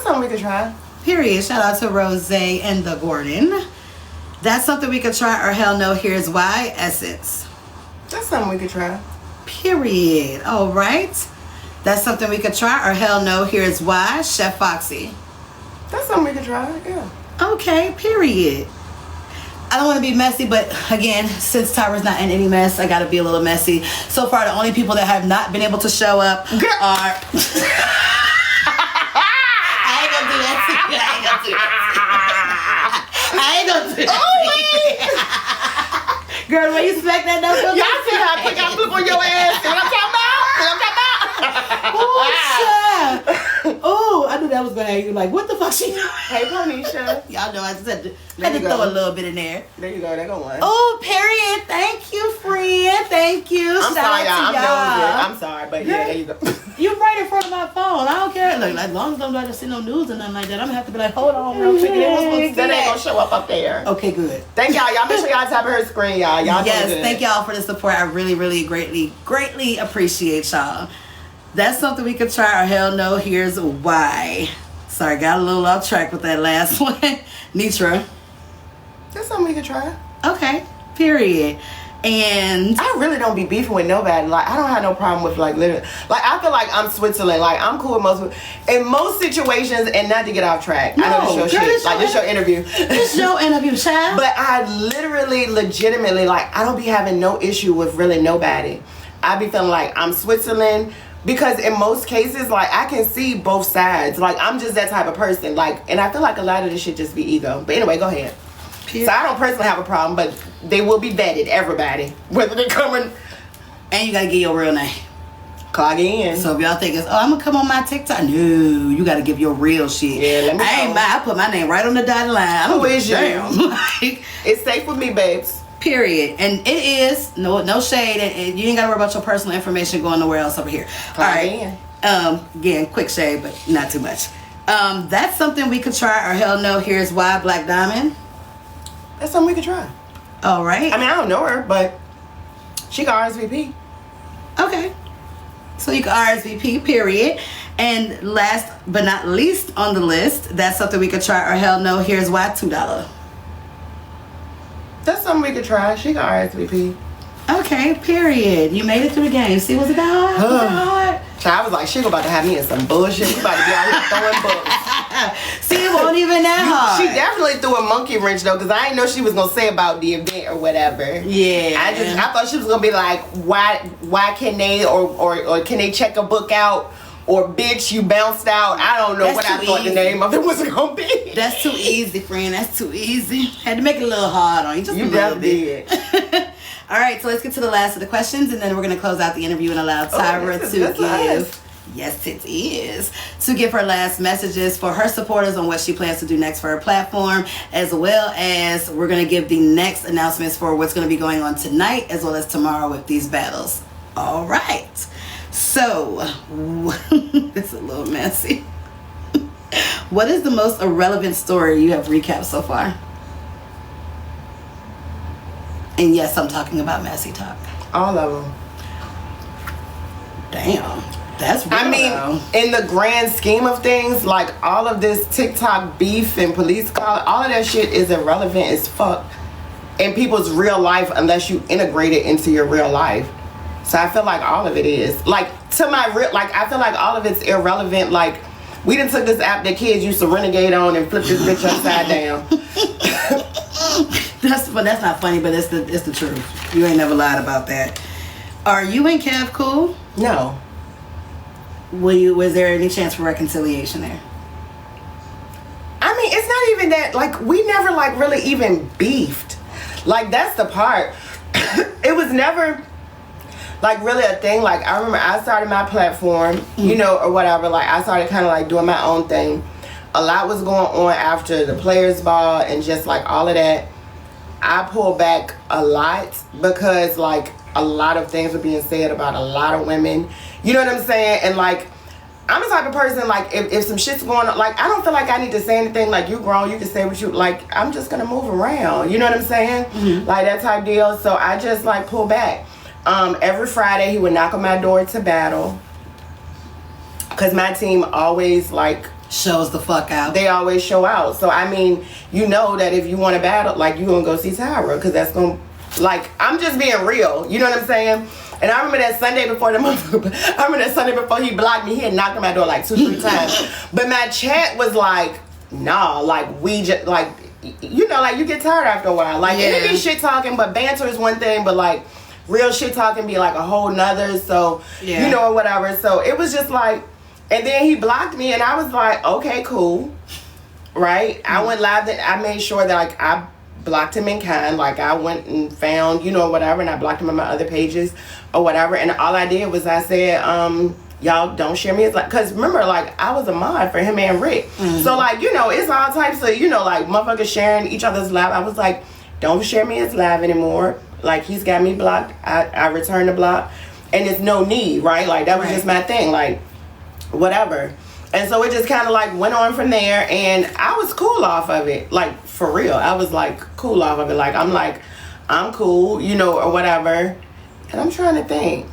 something we could try. Period. Shout out to Rose and the Gordon. That's something we could try, or hell no, here's why, Essence. That's something we could try. Period. All right. That's something we could try, or hell no, here's why, Chef Foxy. That's something we could try, yeah. Okay, period. I don't want to be messy, but again, since Tyra's not in any mess, I gotta be a little messy. So far, the only people that have not been able to show up Girl. are... I ain't gonna do that to you. I ain't gonna do that to you. Girl, when you smack that nose, Y'all see how quick I flip on your ass? See what I'm talking about? See what I'm talking about? Oh, I knew that was gonna have you like, what the fuck she doing? Hey, Ponisha. Y'all know I just had to you go. throw a little bit in there. There you go. There go one. Oh, period. Thank you, friend. Thank you. I'm Shout sorry, out y'all. to y'all. I'm sorry, but yeah, there you go. You right in front of my phone. I don't care. Look, as long as I'm not to see no news or nothing like that, I'm gonna have to be like, hold on, real quick. That ain't gonna show up there. Okay, good. Thank y'all. Y'all make sure y'all tap her screen, y'all. Y'all doing Yes, good. thank y'all for the support. I really, really, greatly appreciate y'all. That's something we could try, or hell no, here's why. Sorry, got a little off track with that last one. Nitra. That's something we could try. Okay, period. And I really don't be beefing with nobody. Like, I don't have no problem with, like, literally. Like, I feel like I'm Switzerland. Like, I'm cool with most, in most situations, and not to get off track. I know No, this your girl, shit. this Like, this your interview. it's your interview, child. But I literally, legitimately, like, I don't be having no issue with really nobody. I be feeling like I'm Switzerland. Because in most cases, like, I can see both sides. Like, I'm just that type of person. Like, and I feel like a lot of this shit just be ego. But anyway, go ahead. So I don't personally have a problem, but they will be vetted, everybody, whether they're coming. And you gotta get your real name. Clock in. So if y'all think it's, I'm gonna come on my TikTok, no, you gotta give your real shit. Yeah, let me I ain't know. mad. I put my name right on the dotted line. I don't Who give is a you? damn. Like, It's safe with me, babes. period. And it is no shade, and you ain't gotta worry about your personal information going nowhere else over here. All right. in. Again, quick shade, but not too much. That's something we could try, or hell no. Here's why. Black Diamond. That's something we could try. All right. I mean, I don't know her, but she got RSVP. Okay. So you can RSVP, period. And last but not least on the list, that's something we could try, or hell no. Here's why. $2. That's something we could try. She got RSVP. Okay, period. You made it through the game. See, was it that hard? Was it hard? So I was like, she about to have me in some bullshit. We about to be out here throwing books. See, it won't even that hard. She definitely threw a monkey wrench though, because I didn't know she was gonna say about the event or whatever. Yeah. I thought she was gonna be like, why can they or can they check a book out? Or bitch, you bounced out. I don't know That's what I too thought the easy. name of it was gonna be. That's too easy, friend. That's too easy. Had to make it a little hard on you. Just You a little definitely bit. All right, so let's get to the last of the questions, and then we're gonna close out the interview and allow Tyra this is- to that's give. nice. Yes, it is. To give her last messages for her supporters on what she plans to do next for her platform, as well as we're going to give the next announcements for what's going to be going on tonight, as well as tomorrow with these battles. All right. So, it's a little messy. What is the most irrelevant story you have recapped so far? And yes, I'm talking about messy talk. All of them. Damn. That's real, I mean, though. in the grand scheme of things, like all of this TikTok beef and police call, all of that shit is irrelevant as fuck in people's real life unless you integrate it into your real life. So I feel like all of it is. Like, to my real, like, I feel like all of it's irrelevant. Like, we done took this app that kids used to renegade on and flip this bitch upside down. That's not funny, but it's the truth. You ain't never lied about that. Are you and Kev cool? No. Was there any chance for reconciliation there? I mean, it's not even that, like, we never, like, really even beefed. Like, that's the part. It was never, like, really a thing. Like, I remember I started my platform, you know, or whatever. Like, I started kind of, like, doing my own thing. A lot was going on after the Players Ball and just, like, all of that. I pulled back a lot because, like, a lot of things were being said about a lot of women. You know what I'm saying? And, like, I'm the type of person, like, if some shit's going on, like, I don't feel like I need to say anything. Like, you grown, you can say what you, like, I'm just gonna move around. You know what I'm saying? Mm-hmm. Like, that type deal. So I just, like, pull back. Every Friday, he would knock on my door to battle. Because my team always, like, Shows the fuck out. they always show out. So, I mean, you know that if you want to battle, like, you gonna go see Tyra. Because that's gonna, like, I'm just being real. You know what I'm saying? And I remember that Sunday before he blocked me, he had knocked on my door like 2-3 times. But my chat was like, nah, like, we just, like, you know, like, you get tired after a while. Like, Yeah. it be shit talking, but banter is one thing, but, like, real shit talking be, like, a whole nother. So, Yeah. you know, or whatever. So, it was just like, and then he blocked me, and I was like, okay, cool. Right? I went live, I made sure that, like, I blocked him in kind. Like, I went and found, you know, whatever, and I blocked him on my other pages or whatever. And all I did was I said, y'all don't share me as, like, because remember, like, I was a mod for him and Rick. So, like, you know, it's all types of, you know, like, motherfuckers sharing each other's live. I was like, don't share me as live anymore. Like, he's got me blocked. I returned the block. And it's no need, right? Like, that was just my thing. Like, whatever. And so it just kind of, like, went on from there, and I was cool off of it. Like, for real. I was, like, cool off of it. Like, I'm cool, you know, or whatever. And I'm trying to think.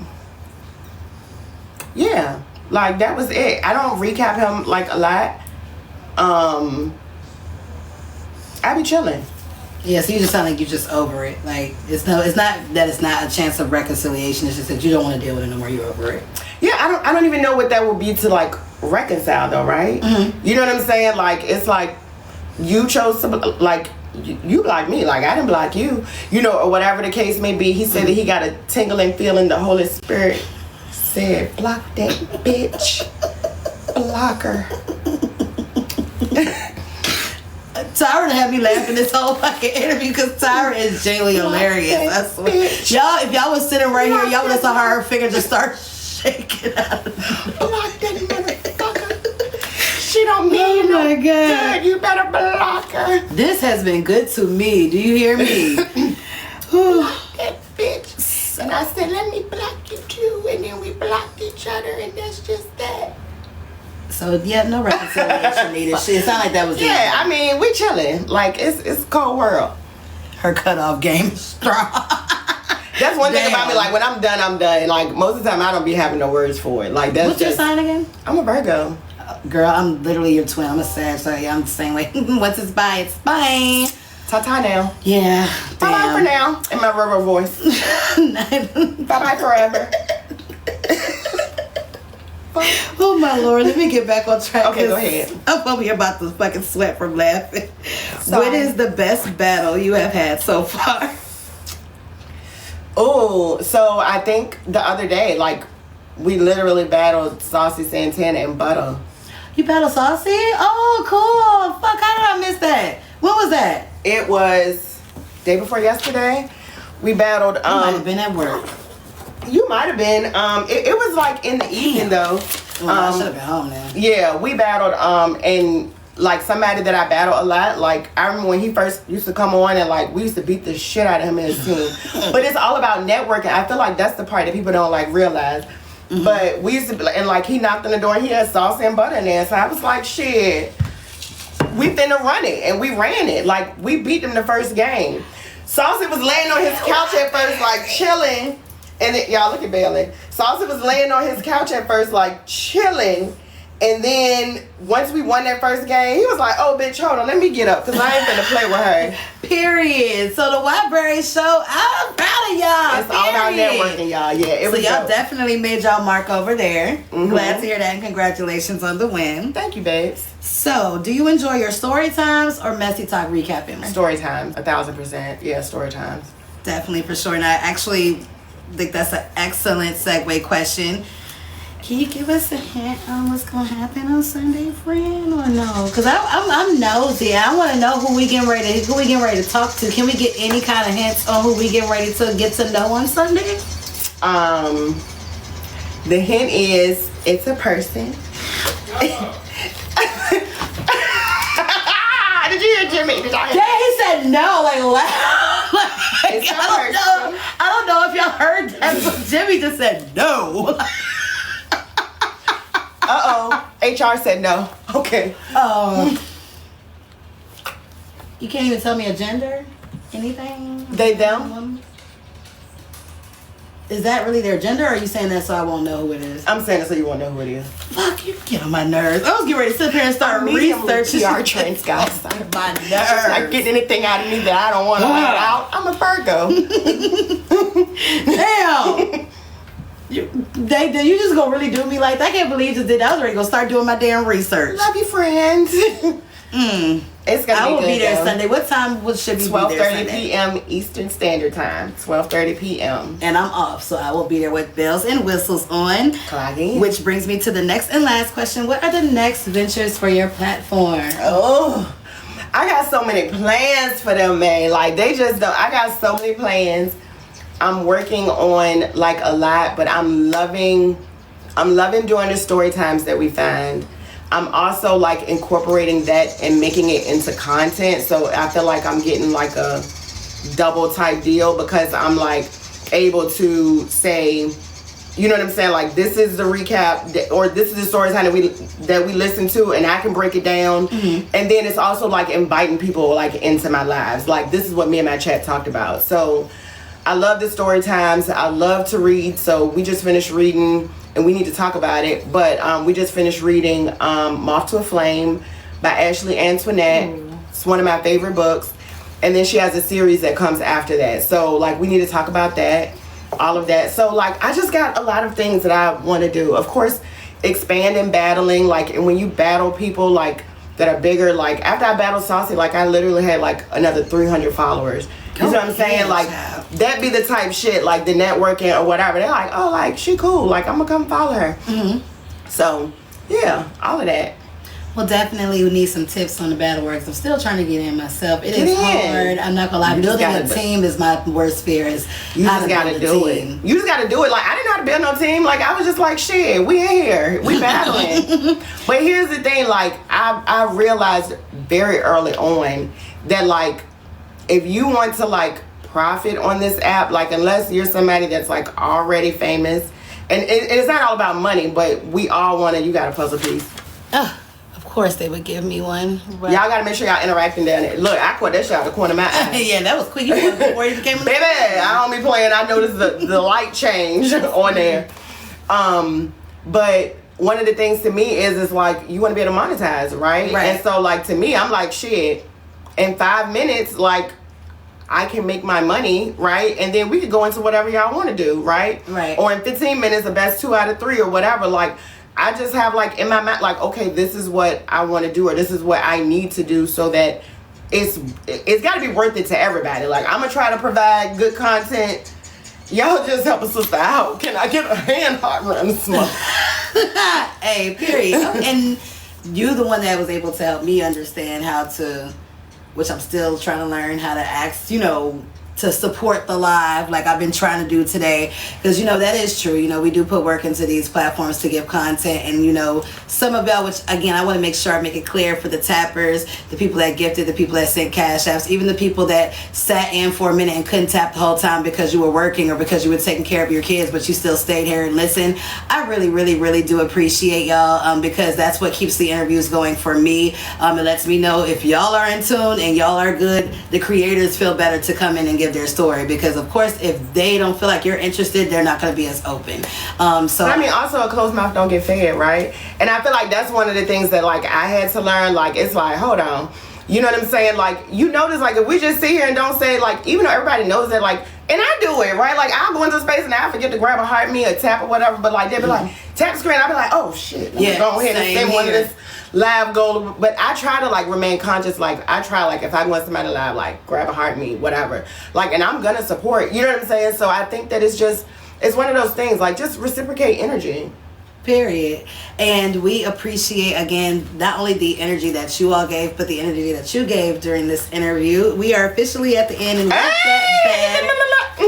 Yeah. Like, that was it. I don't recap him, like, a lot. I be chilling. Yeah, so you just sound like you're just over it. Like, it's not that it's not a chance of reconciliation. It's just that you don't want to deal with it no more. You're over it. Yeah, I don't even know what that would be to, like, reconcile, though, right? Mm-hmm. You know what I'm saying? Like, it's like you chose to, like, you blocked me. Like, I didn't block you. You know, or whatever the case may be. He said that he got a tingling feeling. The Holy Spirit said, block that bitch. Block her. Tyra had me laughing this whole fucking interview because Tyra is genuinely hilarious. I swear. Y'all, if y'all was sitting right here, y'all would have saw her finger just start shaking out. Block that motherfucker. She don't mean Oh my no God. good. You better block her. This has been good to me. Do you hear me? Block that bitch. And I said, let me block you too. And then we blocked each other, and that's just that. So yeah, no reconciliation needed. Shit, it sounded like that was the Yeah, I mean, we chilling. Like, it's a cold world. her cutoff game is strong. That's one thing Damn. about me. Like, when I'm done, I'm done. Like, most of the time, I don't be having no words for it. Like, that's What's your just... sign again? I'm a Virgo. Girl, I'm literally your twin. I'm a Sag, so yeah, I'm the same way. Once it's by, it's by. Ta-ta now. Yeah. Bye-bye for now. In my rubber voice. Bye-bye forever. Oh my Lord, let me get back on track. Okay, go 'cause ahead. I'm over here about to fucking sweat from laughing. Sorry. What is the best battle you have had so far? Oh, so I think the other day, like, we literally battled Saucy Santana and Butter. You battle Saucy? Oh, cool. Fuck, how did I miss that? When was that? It was day before yesterday. We battled. I might have been at work. You might have been. It was like in the evening though. Well, I should have been home now. Yeah, we battled. And like somebody that I battle a lot. Like I remember when he first used to come on and like we used to beat the shit out of him and his team. But it's all about networking. I feel like that's the part that people don't like realize. Mm-hmm. But we used to be, and like he knocked on the door and he had Saucy and Butter in there. So I was like, shit, we finna run it, and we ran it. Like we beat them the first game. Saucy was laying on his couch at first, like chilling. And then, y'all look at Bailey. Saucy was laying on his couch at first, like chilling. And then once we won that first game, he was like, "Oh, bitch, hold on, let me get up, cause I ain't gonna play with her." Period. So the Whiteberry Show, I'm proud of y'all. It's all about Period. networking, y'all. Yeah, it So was y'all dope. definitely made y'all mark over there. Mhm. Glad to hear that, and congratulations on the win. Thank you, babes. So, do you enjoy your story times or messy talk recapping? Story times, 1000%. Yeah, story times. Definitely, for sure. And I actually think that's an excellent segue question. Can you give us a hint on what's going to happen on Sunday, friend, or no? Because I'm nosy. I want to know who we getting ready to talk to. Can we get any kind of hints on who we getting ready to get to know on Sunday? The hint is it's a person. Did you hear Jimmy? Did y'all hear? Yeah, he said no, like loud. Like, It's a I don't know if y'all heard that, but Jimmy just said no. HR said no. Okay. You can't even tell me a gender? Anything? They, them? Is that really their gender, or are you saying that so I won't know who it is? I'm saying it so you won't know who it is. Fuck, you get on my nerves. I was getting ready to sit here and start researching PR trends, guys. my nerves. Not getting anything out of me that I don't want to let out. I'm a Virgo. Damn. You just gonna really do me like that? I can't believe you just did that. I was ready to go start doing my damn research. Love you, friends. It's gonna I be will good, be there though. Sunday. What time should we be there 12:30 Sunday? p.m. Eastern Standard Time. 12:30 p.m. And I'm off, so I will be there with bells and whistles on. Clogging. Which brings me to the next and last question. What are the next ventures for your platform? Oh, I got so many plans for them, man. Like they just don't. I got so many plans. I'm working on like a lot, but I'm loving doing the story times that we find. I'm also like incorporating that and making it into content. So I feel like I'm getting like a double type deal because I'm like able to say, you know what I'm saying? Like this is the recap or this is the story time that we listen to, and I can break it down. Mm-hmm. And then it's also like inviting people like into my lives. Like this is what me and my chat talked about. So I love the story times. I love to read. So we just finished reading, and we need to talk about it. But we just finished reading Moth to a Flame by Ashley Antoinette. It's one of my favorite books. And then she has a series that comes after that. So like we need to talk about that, all of that. So like I just got a lot of things that I want to do. Of course, expand and battling. Like, and when you battle people like that are bigger, like after I battled Saucy, like I literally had like another 300 followers. You know what I'm saying? Like that be the type shit, like the networking or whatever. They're like, oh, like she cool. Like I'm gonna come follow her. Mm-hmm. So yeah, all of that. Well, definitely we need some tips on the battle works. I'm still trying to get in myself. It is hard. I'm not gonna lie. Building a team is my worst fear. Is you just gotta do it. You just gotta do it. Like I didn't know how to build no team. Like I was just like, shit, we in here, we battling. But here's the thing. Like I realized very early on that like if you want to like profit on this app, like unless you're somebody that's like already famous, and it's not all about money, but we all want to. You got a puzzle piece. Of course they would give me one. Right. Y'all gotta make sure y'all interacting down there. Look, I caught that shot out the corner of my eye. Yeah, that was quick. You caught it before you became a baby, I don't be playing. I noticed the light change on there. But one of the things to me is like you want to be able to monetize, right? And so like to me, I'm like shit. In 5 minutes, like I can make my money, right? And then we could go into whatever y'all want to do, right? Right. Or in 15 minutes, the best 2 out of 3 or whatever, like. I just have like in my mind like okay this is what I want to do or this is what I need to do so that it's got to be worth it to everybody. Like I'm gonna try to provide good content. Y'all just help a sister out. Can I get a hand hot around the smoke? Hey, period. And you the one that was able to help me understand how to, which I'm still trying to learn how to ask, to support the live like I've been trying to do today, because that is true. We do put work into these platforms to give content, and some of y'all, which again I want to make sure I make it clear for the tappers, the people that gifted, the people that sent cash apps, even the people that sat in for a minute and couldn't tap the whole time because you were working or because you were taking care of your kids but you still stayed here and listened. I really really really do appreciate y'all, because that's what keeps the interviews going for me. It lets me know if y'all are in tune and y'all are good, the creators feel better to come in and give their story, because of course if they don't feel like you're interested, they're not going to be as open. So I mean, also a closed mouth don't get fed, right? And I feel like that's one of the things that like I had to learn. Like it's like, hold on, you know what I'm saying? Like you notice, like if we just sit here and don't say, like even though everybody knows that, like, and I do it, right? Like I'll go into space and I forget to grab a heart me or tap or whatever, but like they'll be like tap screen, I'll be like, oh shit, let me go ahead and send one of this live goal. But I try to like remain conscious. Like I try, like if I want somebody live, like grab a heart me, whatever, like, and I'm gonna support, you know what I'm saying? So I think that it's one of those things, like just reciprocate energy. Period. And we appreciate again not only the energy that you all gave, but the energy that you gave during this interview. We are officially at the end, and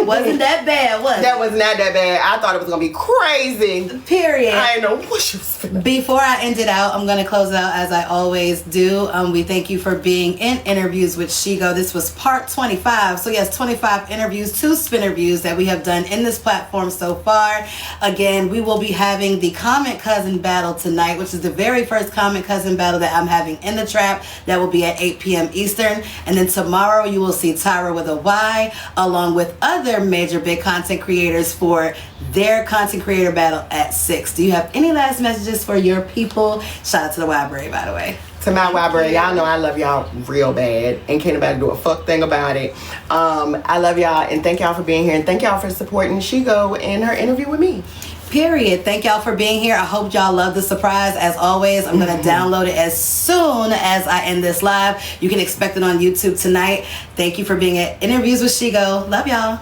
wasn't that bad, was it? That was not that bad. I thought it was gonna be crazy. Period. I know what she was finna. Before I end it out, I'm gonna close out as I always do. We thank you for being in Interviews with Shigo. This was part 25. So yes, 25 interviews, 2 spinterviews that we have done in this platform so far. Again, we will be having the Comment Cousin battle tonight, which is the very first Comment Cousin battle that I'm having in the trap. That will be at 8 p.m. Eastern. And then tomorrow you will see Tyra with a Y along with other major big content creators for their content creator battle at 6. Do you have any last messages for your people? Shout out to the library, by the way. To my library, y'all know I love y'all real bad and can't nobody do a fuck thing about it. I love y'all and thank y'all for being here, and thank y'all for supporting Shigo in her interview with me. Period. Thank y'all for being here. I hope y'all love the surprise. As always, I'm going to download it as soon as I end this live. You can expect it on YouTube tonight. Thank you for being at Interviews with Shigo. Love y'all.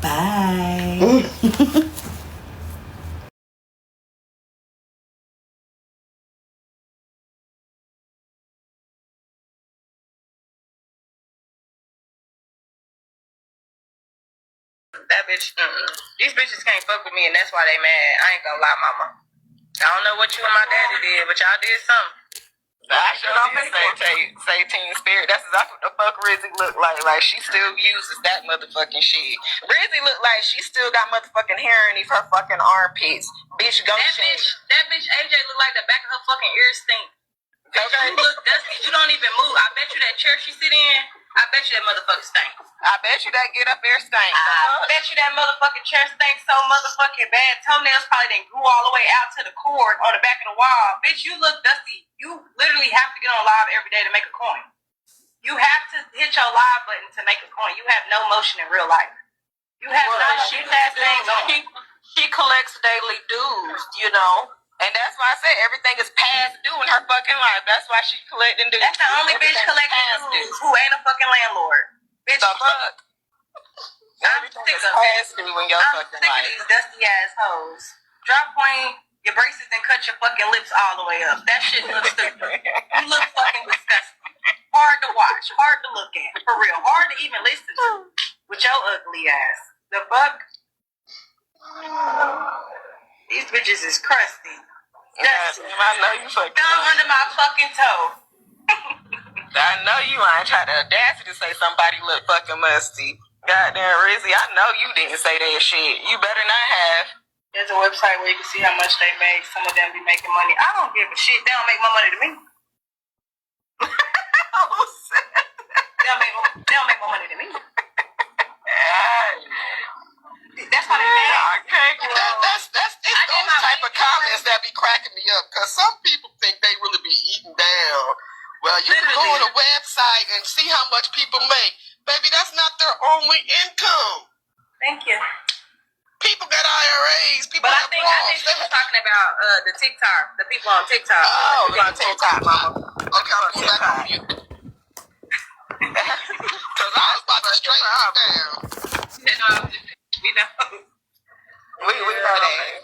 Bye. That bitch, these bitches can't fuck with me, and that's why they mad. I ain't gonna lie, mama. I don't know what you and my daddy did, but y'all did something. I sure did say Teen Spirit. That's exactly what the fuck Rizzy look like. Like, she still uses that motherfucking shit. Rizzy look like she still got motherfucking hair underneath her fucking armpits. Bitch, go that bitch AJ look like the back of her fucking ears stink. Bitch, you look dusty. You don't even move. I bet you that chair she sit in, I bet you that motherfucker stinks. I bet you that get up there stinks. I bet you that motherfucking chair stinks so motherfucking bad. Toenails probably didn't grew all the way out to the cord on the back of the wall. Bitch, you look dusty. You literally have to get on live every day to make a coin. You have to hit your live button to make a coin. You have no motion in real life. You have she collects daily dues, you know. And that's why I said everything is past due in her fucking life. That's why she's collecting dues. That's the only bitch collecting dues who ain't a fucking landlord. Bitch, fuck. I'm sick of past due in your fucking life. I'm sick of these dusty ass hoes. Drop Point, Your braces didn't cut your fucking lips all the way up. That shit looks stupid. You look fucking disgusting. Hard to watch. Hard to look at. For real. Hard to even listen to. With your ugly ass. The fuck? These bitches is crusty. I know you fucking thumb under my fucking toe. I know you ain't try the audacity to say somebody look fucking musty. Goddamn Rizzy, I know you didn't say that shit. You better not have. There's a website where you can see how much they make. Some of them be making money. I don't give a shit. They don't make more money than me. They don't make more money than me. That's why they mad. It's those type of comments that be cracking me up. Because some people think they really be eating down. Well, you can go on a website and see how much people make. Baby, that's not their only income. Thank you. People got IRAs. People but have I think she was talking about the TikTok, the people on TikTok. Oh, on TikTok, mama. Okay, I'm going back on mute. Because I was about to straighten her down. We know. We know that.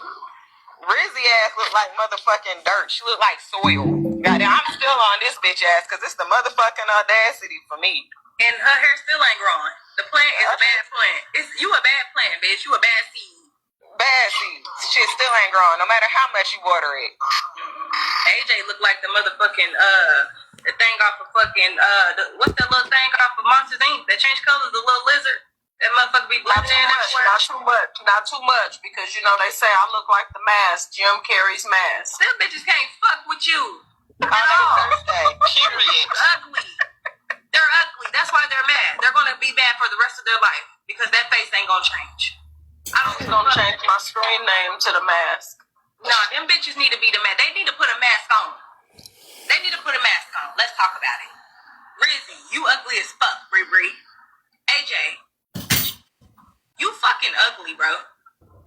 Rizzy ass look like motherfucking dirt. She look like soil. Goddamn, I'm still on this bitch ass because it's the motherfucking audacity for me. And her hair still ain't growing. The plant is a bad plant. You a bad plant, bitch. You a bad seed. Bad seed. Shit still ain't growing, no matter how much you water it. AJ look like the motherfucking the thing off of fucking what's that little thing off of Monsters Inc. that change colors, the little lizard. That motherfucker be blending in everywhere. Not too much, because you know they say I look like the mask, Jim Carrey's mask. Them bitches can't fuck with you. At all. Period. Ugly. They're ugly. That's why they're mad. They're gonna be mad for the rest of their life because that face ain't gonna change. I don't think gonna change my screen name to the mask. Nah, them bitches need to be the mask. They need to put a mask on. They need to put a mask on. Let's talk about it. Rizzy, you ugly as fuck, Riri. AJ, you fucking ugly, bro.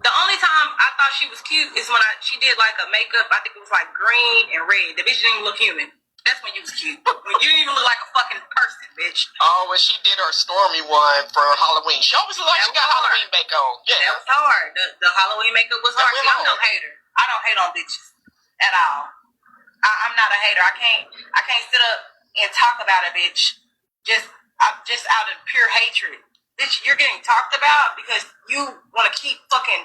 The only time I thought she was cute is when she did like a makeup. I think it was like green and red. The bitch didn't even look human. That's when you was cute. When you didn't even look like a fucking person, bitch. Oh, when she did her Stormy one for Halloween. She always looked like she got hard. Halloween makeup on. Yeah. That was hard. The Halloween makeup was hard. See, I'm no hater. I don't hate on bitches at all. I'm not a hater. I can't sit up and talk about a bitch just out of pure hatred. Bitch, you're getting talked about because you want to keep fucking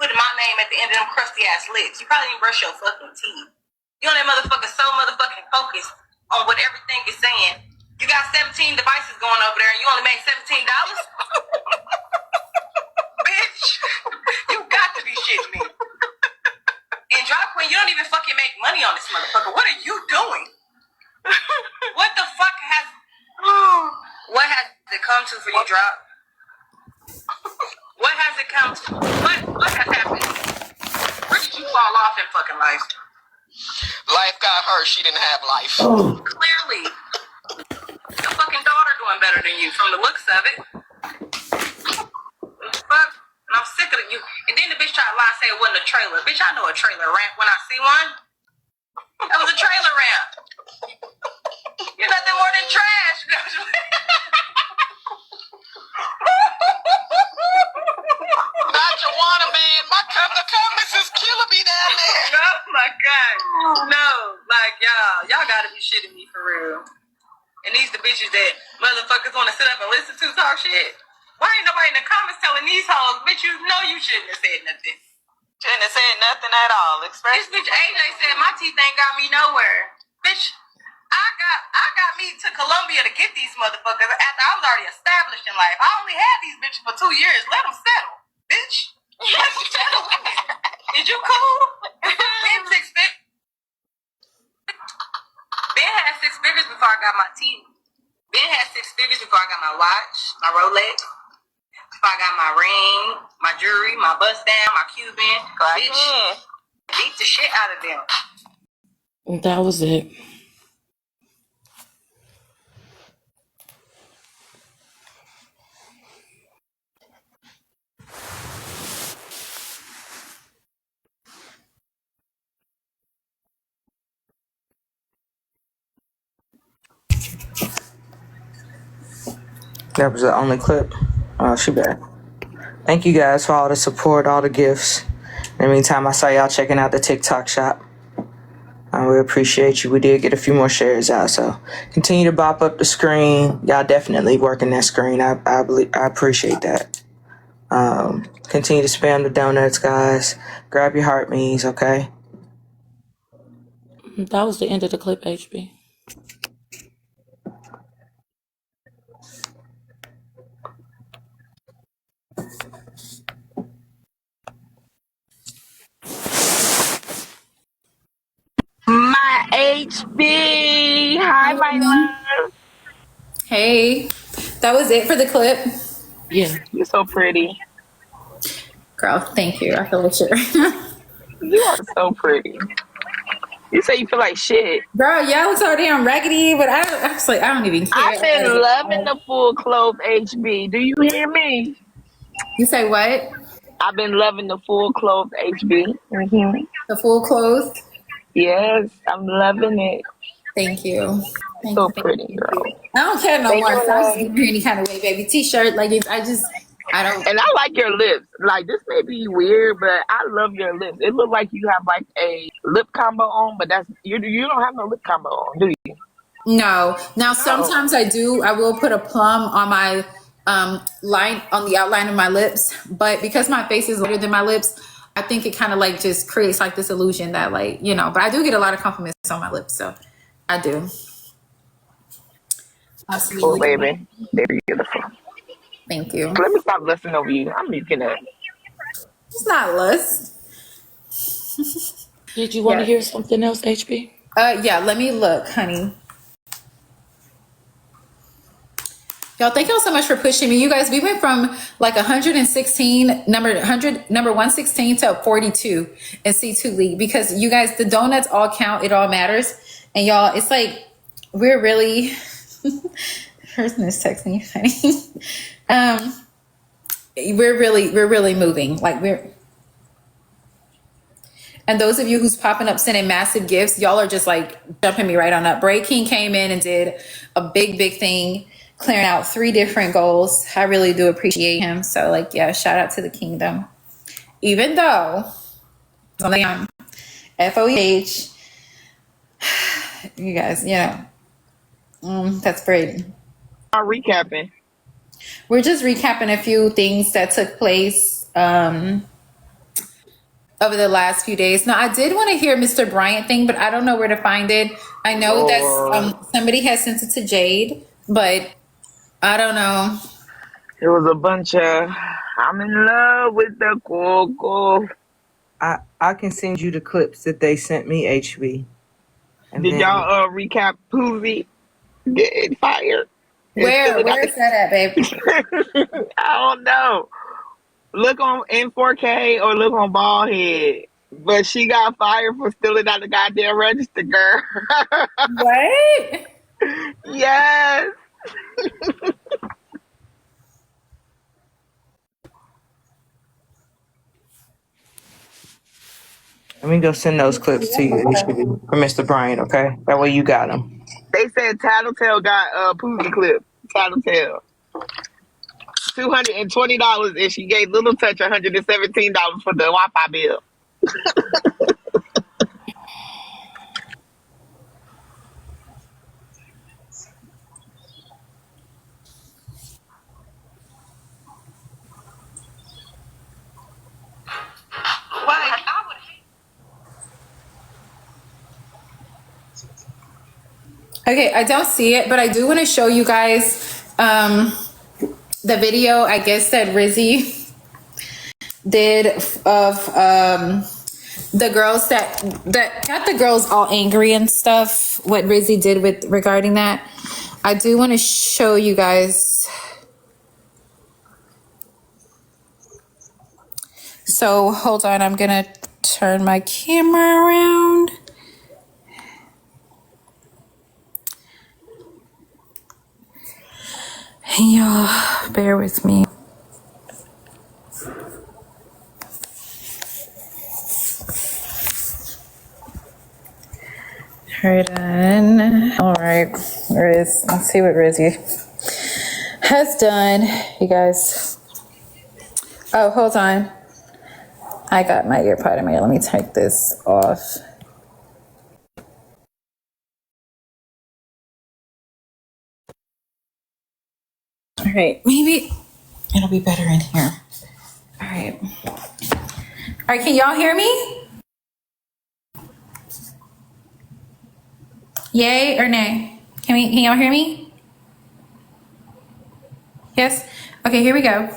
putting my name at the end of them crusty ass lips. You probably didn't brush your fucking teeth. You know that motherfucker so motherfucking focused on what everything is saying. You got 17 devices going over there and you only made $17? Bitch, you got to be shitting me. And Drop Queen, you don't even fucking make money on this motherfucker. What are you doing? What the fuck has it come to for you, Drop? What has it come to? What has happened? Where did you fall off in fucking life? Life got her. She didn't have life. Oh. Clearly. Your fucking daughter doing better than you from the looks of it. Fuck. And I'm sick of you. And then the bitch tried to lie and say it wasn't a trailer. Bitch, I know a trailer ramp when I see one. That was a trailer ramp. You're nothing more than trash. Not Joanna, man. The comments is killing me down there. Oh my god. No, like y'all gotta be shitting me for real. And these the bitches that motherfuckers want to sit up and listen to talk shit. Why ain't nobody in the comments telling these hoes, bitch, you know you shouldn't have said nothing. Shouldn't have said nothing at all. This bitch AJ said my teeth ain't got me nowhere. Bitch, I got me to Colombia to get these motherfuckers after I was already established in life. I only had these bitches for 2 years. Let them settle, bitch. Let them settle with me. Is you cool? Ben had 6 figures before I got my teeth. Ben had 6 figures before I got my watch, my Rolex. Before I got my ring, my jewelry, my bust down, my Cuban. Bitch, beat the shit out of them. That was it. That was the only clip. Oh, she back. Thank you guys for all the support, all the gifts. In the meantime, I saw y'all checking out the TikTok shop. We appreciate you. We did get a few more shares out, so continue to bop up the screen. Y'all definitely working that screen. I appreciate that. Continue to spam the donuts, guys. Grab your heart me's, okay? That was the end of the clip, HB. My HB. Hi, my love. Hey, that was it for the clip. Yeah. You're so pretty. Girl, thank you. I feel like shit. You are so pretty. You say you feel like shit. Girl, yeah, I was so damn raggedy, but I was like, I don't even care. I've been loving the full clothes HB. Do you hear me? You say what? I've been loving the full clothes HB. Mm-hmm. The full clothes? Yes, I'm loving it. Thank you. Thank So you, thank pretty, you. girl. I don't care no Thank more. you, So I was love. just any kind of way, baby. T-shirt, leggings. I don't. And I like your lips. Like, this may be weird, but I love your lips. It looks like you have like a lip combo on, but that's you don't have no lip combo on, do you? No. Now, sometimes I do. I will put a plum on my line, on the outline of my lips. But because my face is lighter than my lips, I think it kind of like just creates like this illusion that like, you know, but I do get a lot of compliments on my lips. So I do. Oh, baby. They're beautiful. Thank you. Let me stop listening over you. I'm making up. It's not lust. Did you want to hear something else, HB? Yeah, let me look, honey. Y'all, thank y'all so much for pushing me. You guys, we went from like 116, number 116 to 42 in C2 League because you guys, the donuts all count. It all matters. And y'all, it's like, we're really, person is texting me funny. We're really moving. Like and those of you who's popping up sending massive gifts, y'all are just like jumping me right on up. Bray King came in and did a big thing, clearing out 3 different goals. I really do appreciate him. So like, yeah, shout out to the kingdom. Even though I'm FOEH, you guys, you know, that's great. I'm recapping. We're just recapping a few things that took place over the last few days. Now, I did want to hear Mr. Bryant thing, but I don't know where to find it. I know that somebody has sent it to Jade, but I don't know. It was a bunch of, I'm in love with the Coco. I can send you the clips that they sent me, HB. Did y'all recap Poozy getting fired? Where is that at, babe? I don't know. Look on in 4K or look on Baldhead. But she got fired for stealing out the goddamn register, girl. What? Yes. Let me go send those clips to you, HB, for Mr. Bryant, okay? That way you got them. They said Tattletale got Poozy clip. Tattletale. $220 and she gave Little Touch $117 for the Wi-Fi bill. Okay, I don't see it, but I do want to show you guys the video, I guess, that Rizzy did of the girls that got the girls all angry and stuff, what Rizzy did with regarding that. I do want to show you guys. So hold on, I'm gonna turn my camera around. Y'all, bear with me. Right on. All right, Riz. Let's see what Rizzy has done, you guys. Oh, hold on. I got my earpod in my ear. Let me take this off. All right, maybe it'll be better in here. All right. All right, can y'all hear me? Yay or nay? Can y'all hear me? Yes? Okay, here we go.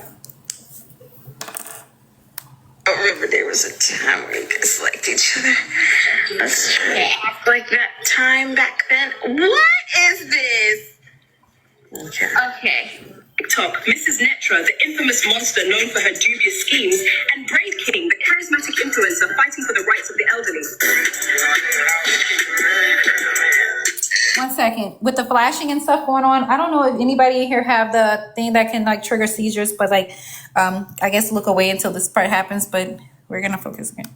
I remember there was a time where you guys liked each other. Let's try to act like that time back then. What is this? Okay. TikTok, Mrs. Netra, the infamous monster known for her dubious schemes, and Brave King, the charismatic influencer fighting for the rights of the elderly. 1 second. With the flashing and stuff going on, I don't know if anybody here have the thing that can like trigger seizures, but like, I guess look away until this part happens, but we're gonna focus again.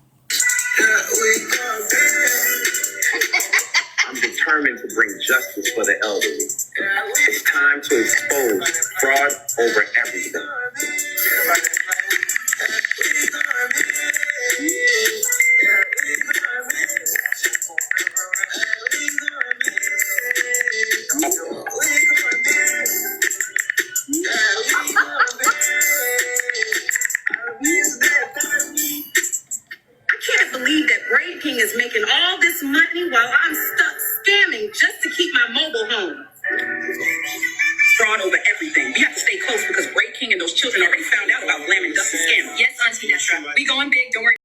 I'm determined to bring justice for the elderly. It's time to expose fraud over everything. I can't believe that Brave King is making all this money while I'm stuck scamming just to keep my mobile home. Fraud over everything. We have to stay close because Brave King and those children already found out about Glam and Dustin's scam. Yes, Auntie Netra. We going big, don't worry.